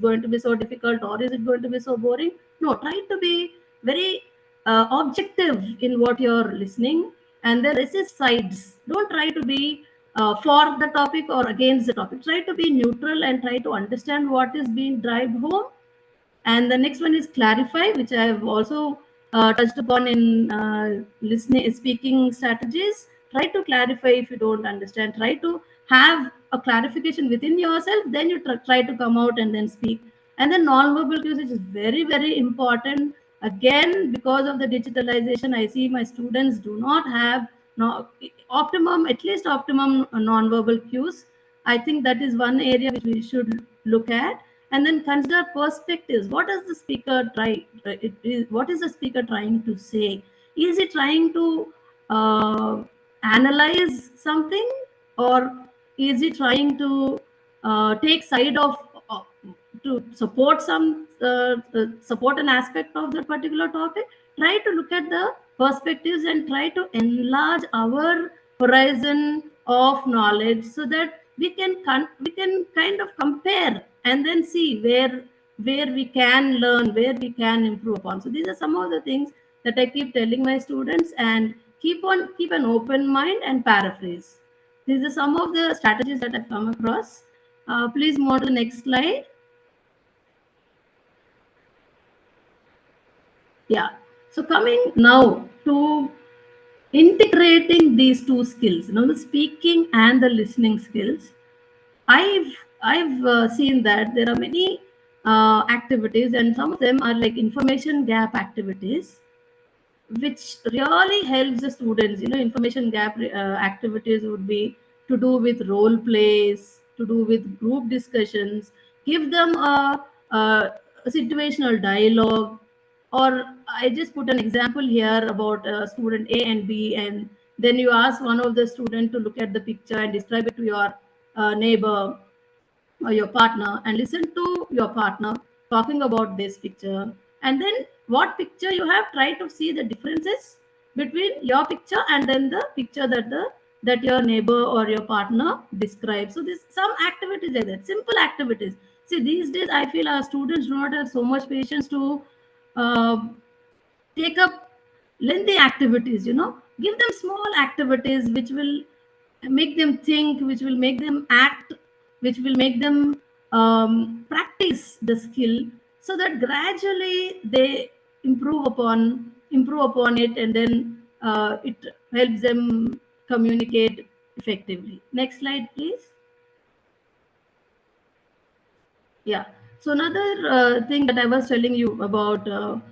going to be so difficult, or is it going to be so boring? No, try to be very objective in what you're listening. And then resist sides. Don't try to be for the topic or against the topic. Try to be neutral and try to understand what is being driven home. And the next one is clarify, which I have also touched upon in speaking strategies. Try to clarify if you don't understand. Try to have a clarification within yourself. Then you try to come out and then speak. And then non-verbal cues, which is very, very important. Again, because of the digitalization, I see my students do not have at least optimum non-verbal cues. I think that is one area which we should look at. And then consider perspectives. What does the speaker what is the speaker trying to say? Is he trying to analyze something, or is he trying to take side of to support support an aspect of that particular topic? Try to look at the perspectives and try to enlarge our horizon of knowledge, so that we can kind of compare and then see where we can learn, where we can improve upon. So these are some of the things that I keep telling my students, and keep an open mind and paraphrase. These are some of the strategies that I've come across. Please move on to the next slide. Yeah. So coming now to integrating these two skills, the speaking and the listening skills. I've seen that there are many activities, and some of them are like information gap activities, which really helps the students. Information gap activities would be to do with role plays, to do with group discussions, give them a situational dialogue. Or I just put an example here about student A and B, and then you ask one of the student to look at the picture and describe it to your neighbor or your partner, and listen to your partner talking about this picture. And then what picture you have, try to see the differences between your picture and then the picture that your neighbor or your partner describes. So this some activities like that, simple activities. See, these days I feel our students do not have so much patience to uh, take up lengthy activities. Give them small activities which will make them think, which will make them act, which will make them practice the skill, so that gradually they improve upon it, and then it helps them communicate effectively. Next slide, please. Yeah. So another thing that I was telling you about the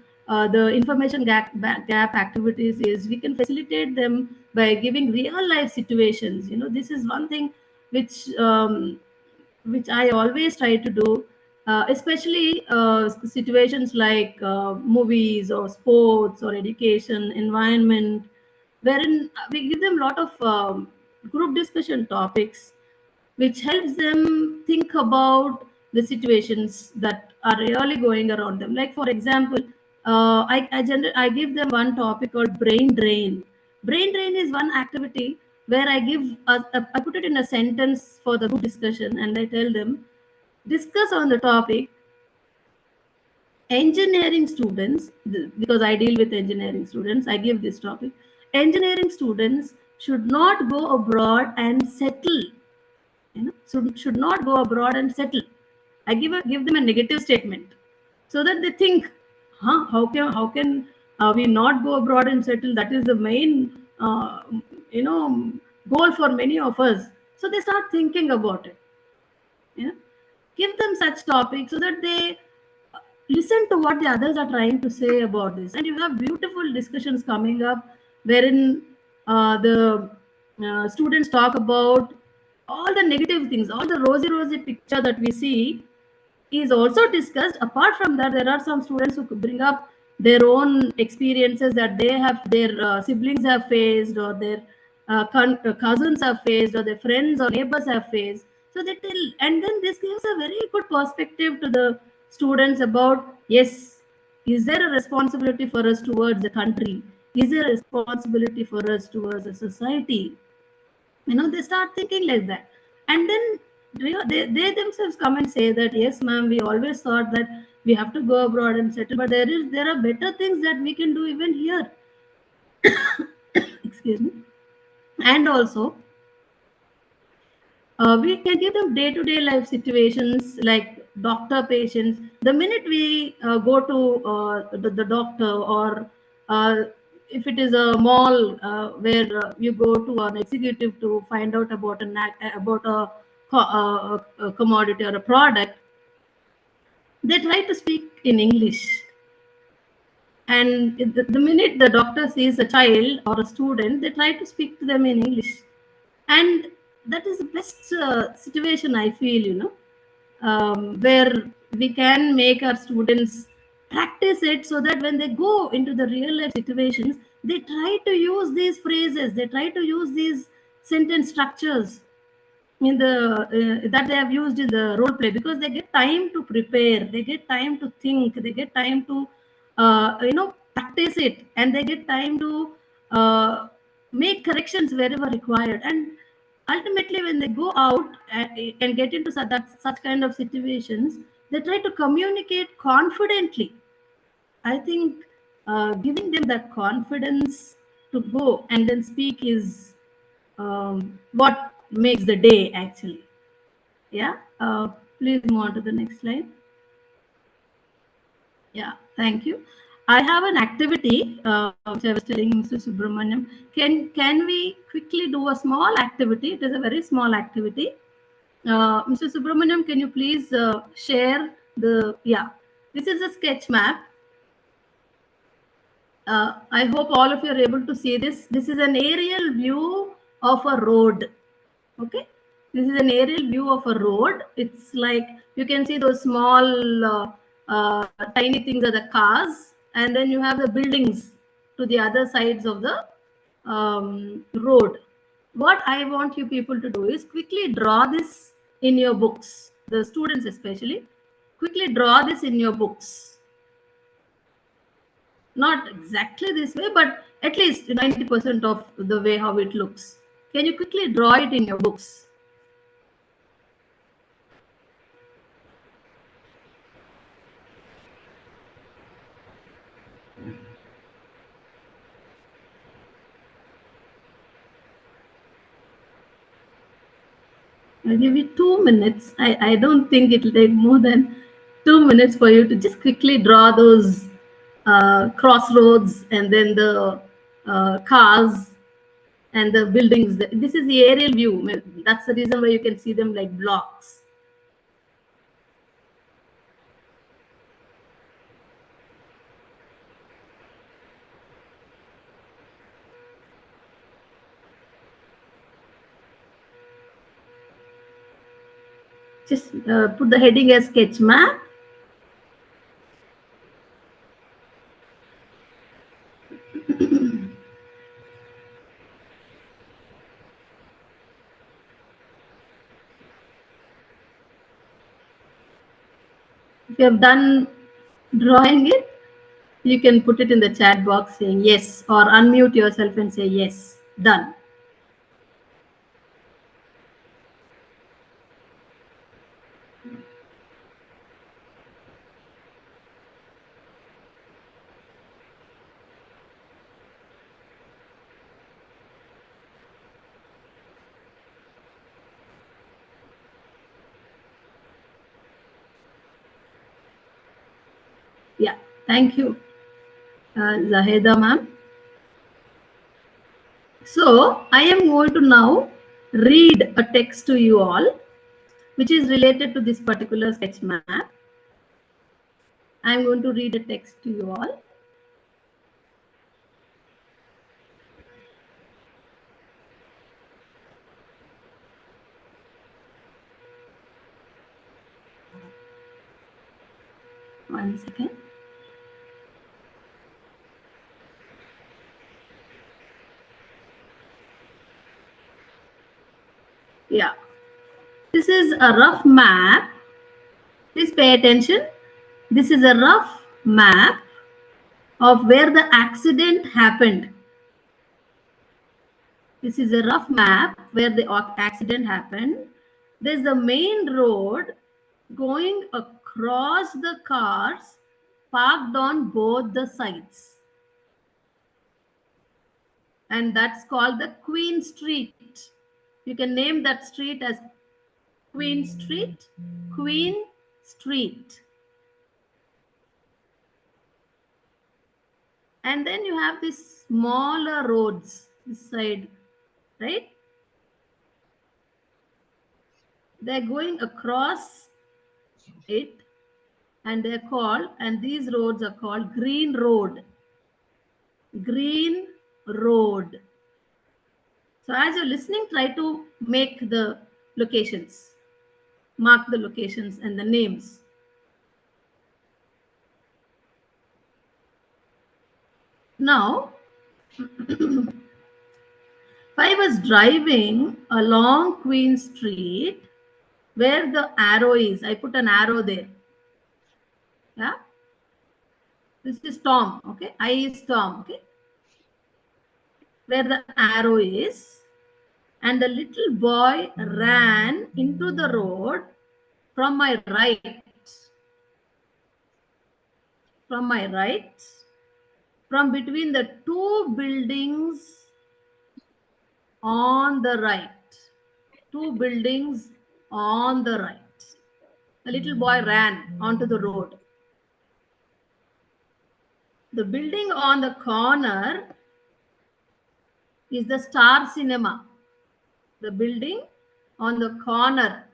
information gap activities is we can facilitate them by giving real life situations. This is one thing which I always try to do, especially situations like movies or sports or education, environment, wherein we give them a lot of group discussion topics, which helps them think about the situations that are really going around them. Like, for example, I give them one topic called brain drain. Brain drain is one activity where I put it in a sentence for the group discussion, and I tell them, discuss on the topic, engineering students, because I deal with engineering students, I give this topic, engineering students should not go abroad and settle. Should not go abroad and settle. I give them a negative statement, so that they think, how can we not go abroad and settle? That is the main goal for many of us. So they start thinking about it. Give them such topics so that they listen to what the others are trying to say about this, and you have beautiful discussions coming up, wherein the students talk about all the negative things, all the rosy picture that we see is also discussed. Apart from that, there are some students who could bring up their own experiences that their siblings have faced, or their cousins have faced, or their friends or neighbors have faced. So they tell, and then this gives a very good perspective to the students about, yes, is there a responsibility for us towards the country? Is there a responsibility for us towards a society? They start thinking like that, and then they themselves come and say that, yes ma'am, we always thought that we have to go abroad and settle, but there are better things that we can do even here. Excuse me. And also we can give them day-to-day life situations like doctor patients. The minute we go to the doctor, or if it is a mall where you go to an executive to find out about a commodity or a product, they try to speak in English. And the minute the doctor sees a child or a student, they try to speak to them in English. And that is the best situation, I feel, where we can make our students practice it, so that when they go into the real life situations, they try to use these phrases, they try to use these sentence structures, in the that they have used in the role play, because they get time to prepare, they get time to think, they get time to practice it, and they get time to make corrections wherever required. And ultimately, when they go out and get into such kind of situations, they try to communicate confidently. I think giving them that confidence to go and then speak is what makes the day actually. Yeah. Please move on to the next slide. Yeah, thank you. I have an activity which I was telling Mr. Subramaniam. Can we quickly do a small activity? It is a very small activity. Mr. Subramaniam, can you please share the, yeah, this is a sketch map. I hope all of you are able to see this. This is an aerial view of a road. Okay, this is an aerial view of a road. It's like you can see those small tiny things are the cars, and then you have the buildings to the other sides of the road. What I want you people to do is quickly draw this in your books, the students especially. Quickly draw this in your books. Not exactly this way, but at least 90% of the way how it looks. Can you quickly draw it in your books? I'll give you 2 minutes. I don't think it'll take more than 2 minutes for you to just quickly draw those crossroads and then the cars and the buildings. This is the aerial view. That's the reason why you can see them like blocks. Just put the heading as sketch map. If you have done drawing it, you can put it in the chat box saying yes, or unmute yourself and say yes, done. Yeah, thank you, Zaheda ma'am. So I am going to now read a text to you all, which is related to this particular sketch map. I am going to read a text to you all. One second. Yeah, this is a rough map. Please pay attention. This is a rough map of where the accident happened. This is a rough map where the accident happened. There's the main road going across the cars parked on both the sides. And that's called the Queen Street. You can name that street as Queen Street, Queen Street. And then you have these smaller roads this side, right? They're going across it, and they're called, and these roads are called Green Road. Green Road. So as you're listening, try to make the locations, mark the locations and the names. Now, I was driving along Queen Street where the arrow is. I put an arrow there. Yeah. This is Tom. Okay. I is Tom. Okay. Where the arrow is. And the little boy ran into the road from my right. From my right. From between the two buildings on the right. Two buildings on the right. The little boy ran onto the road. The building on the corner is the Star Cinema. The building on the corner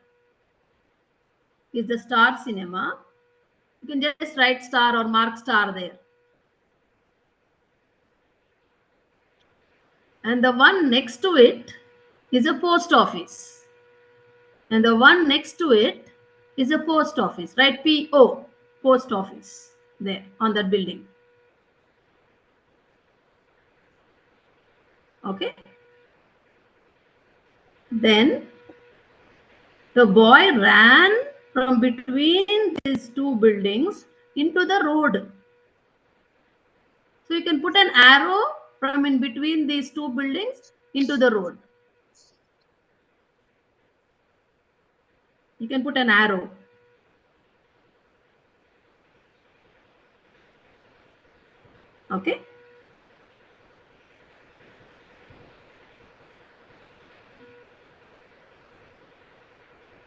is the Star Cinema. You can just write star or mark star there. And the one next to it is a post office. And the one next to it is a post office. Write PO, post office, there on that building. Okay. Then the boy ran from between these two buildings into the road. So you can put an arrow from in between these two buildings into the road. You can put an arrow. Okay.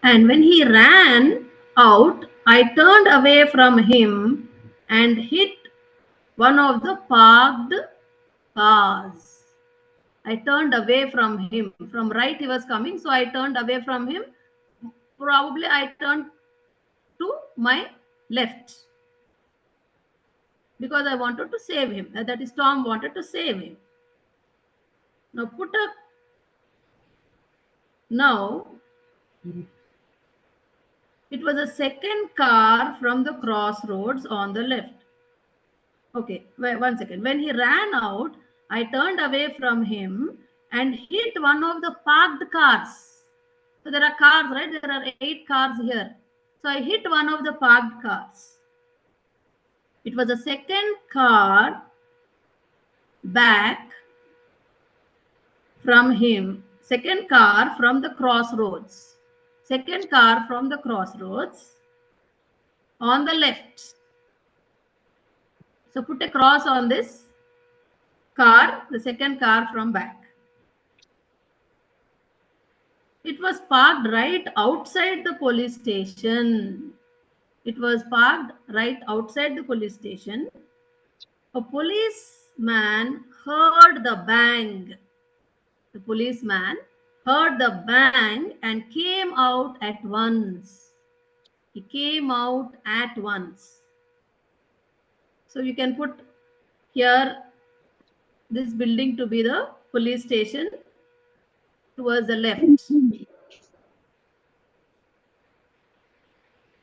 And when he ran out, I turned away from him and hit one of the parked cars. I turned away from him. From right he was coming, so I turned away from him. Probably I turned to my left because I wanted to save him. That is, Tom wanted to save him. Now it was a second car from the crossroads on the left. Okay, wait, 1 second. When he ran out, I turned away from him and hit one of the parked cars. So there are cars, right? There are 8 cars here. So I hit one of the parked cars. It was a second car back from him. Second car from the crossroads. Second car from the crossroads on the left. So put a cross on this car, the second car from back. It was parked right outside the police station. It was parked right outside the police station. A policeman heard the bang. The policeman heard the bang and came out at once. He came out at once. So you can put here this building to be the police station towards the left.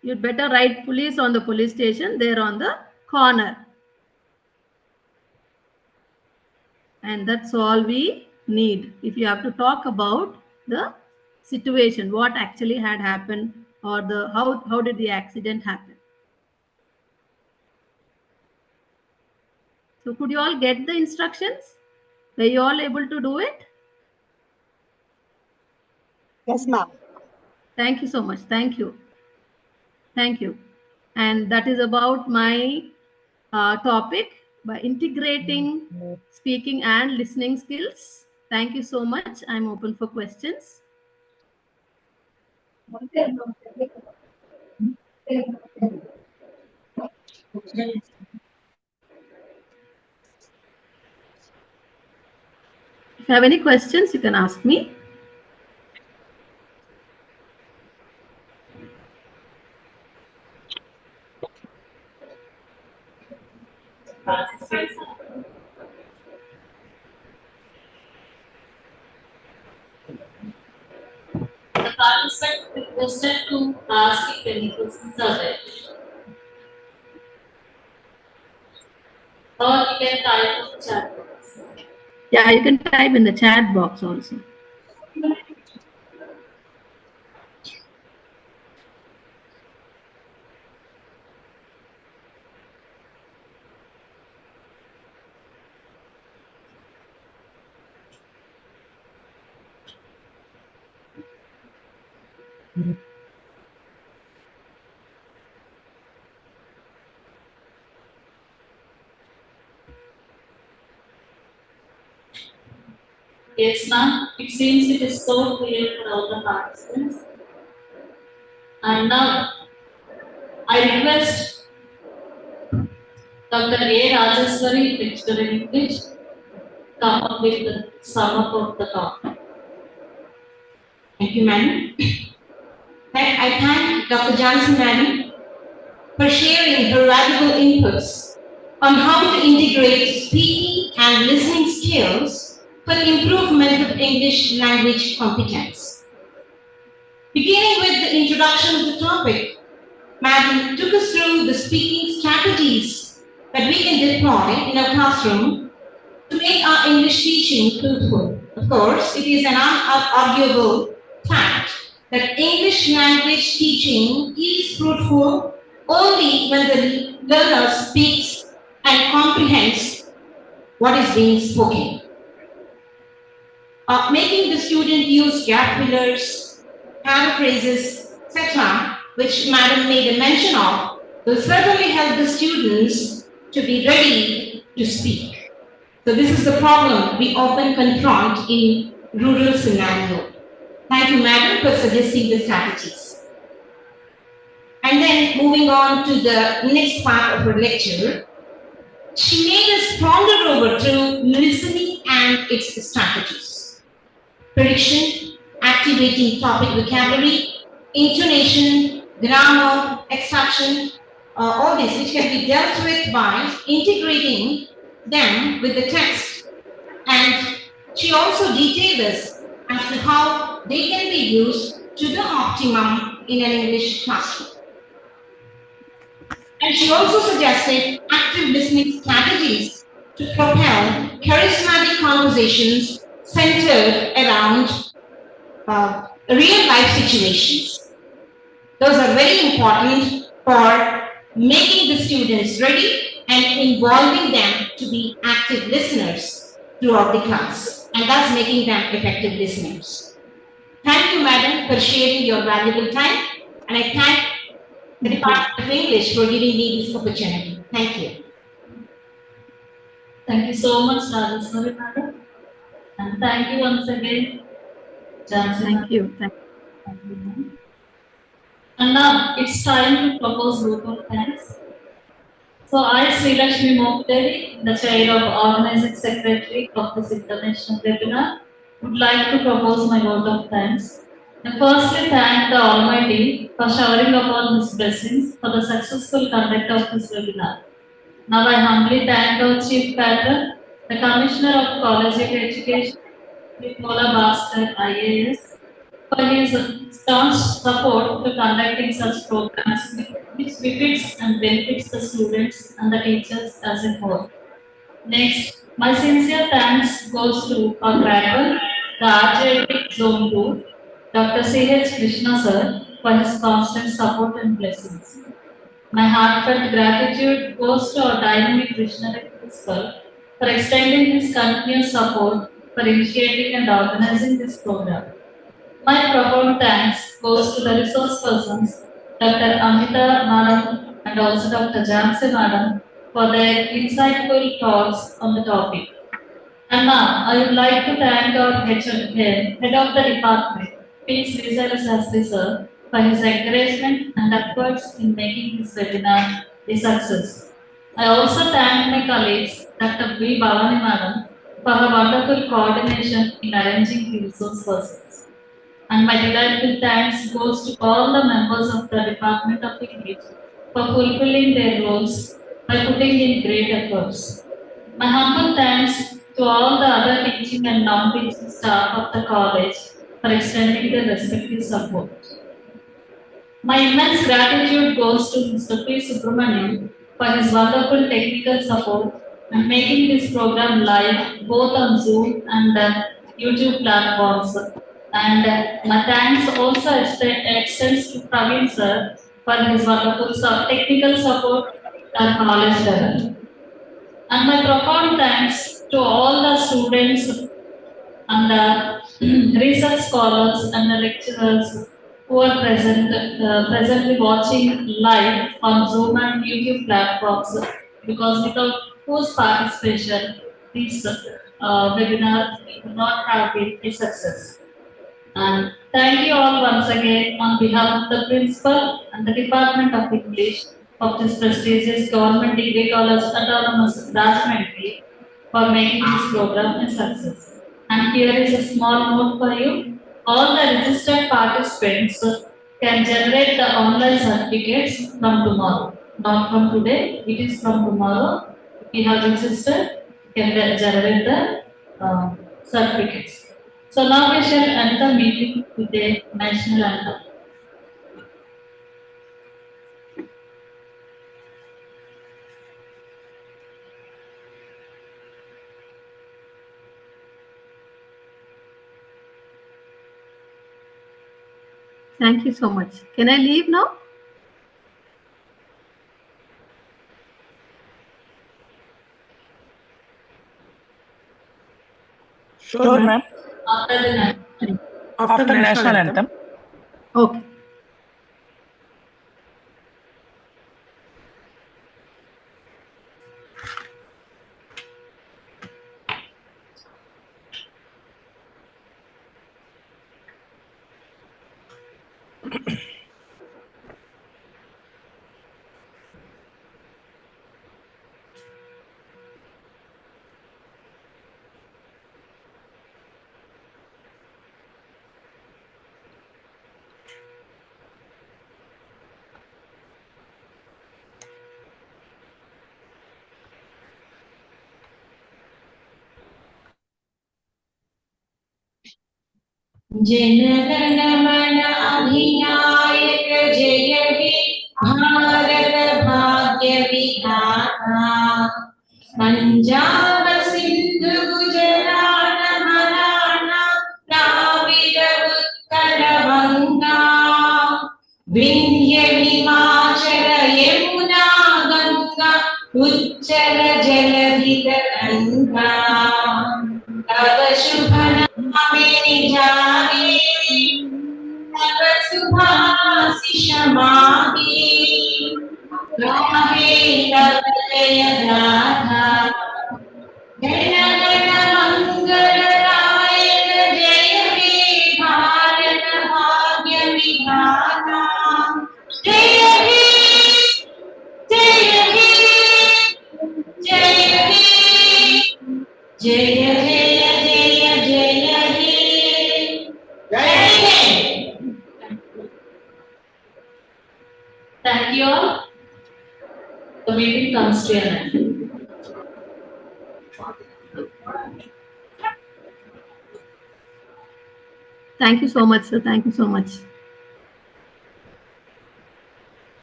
You'd better write police on the police station there on the corner. And that's all we need. If you have to talk about the situation, what actually had happened, or the how did the accident happen. So could you all get the instructions? Were you all able to do it? Yes, ma'am. Thank you so much. Thank you. Thank you. And that is about my topic, by integrating speaking and listening skills. Thank you so much. I'm open for questions. If you have any questions, you can ask me. The participant requested to ask if any questions are there. Or you can type in the chat box. Yeah, you can type in the chat box also. Yes, ma'am. It seems it is so clear for all the participants. And now, I request Dr. A. Rajahmundry, lecturer in English, come up with the sum up of the talk. Thank you, madam. I thank Dr. Johnson, madam, for sharing her valuable inputs on how to integrate speaking and listening skills for the improvement of English language competence. Beginning with the introduction of the topic, Madam took us through the speaking strategies that we can deploy in our classroom to make our English teaching fruitful. Of course, it is an unarguable fact that English language teaching is fruitful only when the learner speaks and comprehends what is being spoken. Making the student use gap fillers, paraphrases, etc., which Madam made a mention of, will certainly help the students to be ready to speak. So this is the problem we often confront in rural scenario. Thank you, Madam, for suggesting the strategies. And then moving on to the next part of her lecture, she made us ponder over through listening and its strategies. Prediction, activating topic vocabulary, intonation, grammar, extraction, all this which can be dealt with by integrating them with the text. And she also detailed us as to how they can be used to the optimum in an English classroom. And she also suggested active listening strategies to propel charismatic conversations centered around real life situations. Those are very important for making the students ready and involving them to be active listeners throughout the class, and thus making them effective listeners. Thank you, Madam, for sharing your valuable time, and I thank the Department of English for giving me this opportunity. Thank you. Thank you so much, Rajahmundry, madam. And thank you once again, Johnson. Thank you. Thank you, ma'am. And now it's time to propose vote of thanks. So I, Sri Lakshmi Mokhleri, the Chair of Organizing Secretary of this international webinar, would like to propose my vote of thanks. And firstly, thank the Almighty for showering upon His blessings for the successful conduct of this webinar. Now I humbly thank our Chief Patron, the Commissioner of Collegiate Education, Sri Mola Bhaskar IAS, for his staunch support to conducting such programs which befits and benefits the students and the teachers as a whole. Next, my sincere thanks goes to our driver, the RJD Zone 2, Dr. C.H. Krishna sir, for his constant support and blessings. My heartfelt gratitude goes to our dynamic visionary principal for extending his continuous support for initiating and organizing this program. My profound thanks goes to the resource persons, Dr. Amita Madam and also Dr. Jansi Madam, for their insightful thoughts on the topic. And now, I would like to thank our head of the department, P. Sridhar Sastry sir, for his encouragement and efforts in making this webinar a success. I also thank my colleagues, Dr. B. Bhavani Madam, for her wonderful coordination in arranging the resource persons. And my delightful thanks goes to all the members of the Department of English for fulfilling their roles by putting in great efforts. My humble thanks to all the other teaching and non-teaching staff of the college for extending their respective support. My immense gratitude goes to Mr. P. Subramanian for his wonderful technical support and making this program live both on Zoom and YouTube platforms. And my thanks also extends to Praveen sir for his wonderful technical support at college level. And my profound thanks to all the students and the research scholars and the lecturers who are presently watching live on Zoom and YouTube platforms, because without whose participation, this webinar would not have been a success. And thank you all once again on behalf of the principal and the Department of English of this prestigious Government Degree College Autonomous Rajahmundry for making this program a success. And here is a small note for you. All the registered participants can generate the online certificates from tomorrow. Not from today, it is from tomorrow. If you have registered, you can generate the certificates. So now we shall end the meeting with the national anthem. Thank you so much. Can I leave now? Sure, ma'am. After the national anthem. Okay. जनगण मन अधिनायक जय हे भारत भाग्य विधाता पंजाब सिंधु गुजरात मराठा द्राविड उत्कल बंगा विंध्य हिमाचल यमुना गंगा उच्चल जलधि गंगा तव शुभ नामे जागे तव शुभाशिष मागे गाहे तव जय गाथा जनगण मंगलदायक जय हे भारत भाग्य विधाता जय हे जय हे जय हे जय जय Thank you all. The meeting comes to an end. Thank you so much, sir. Thank you so much.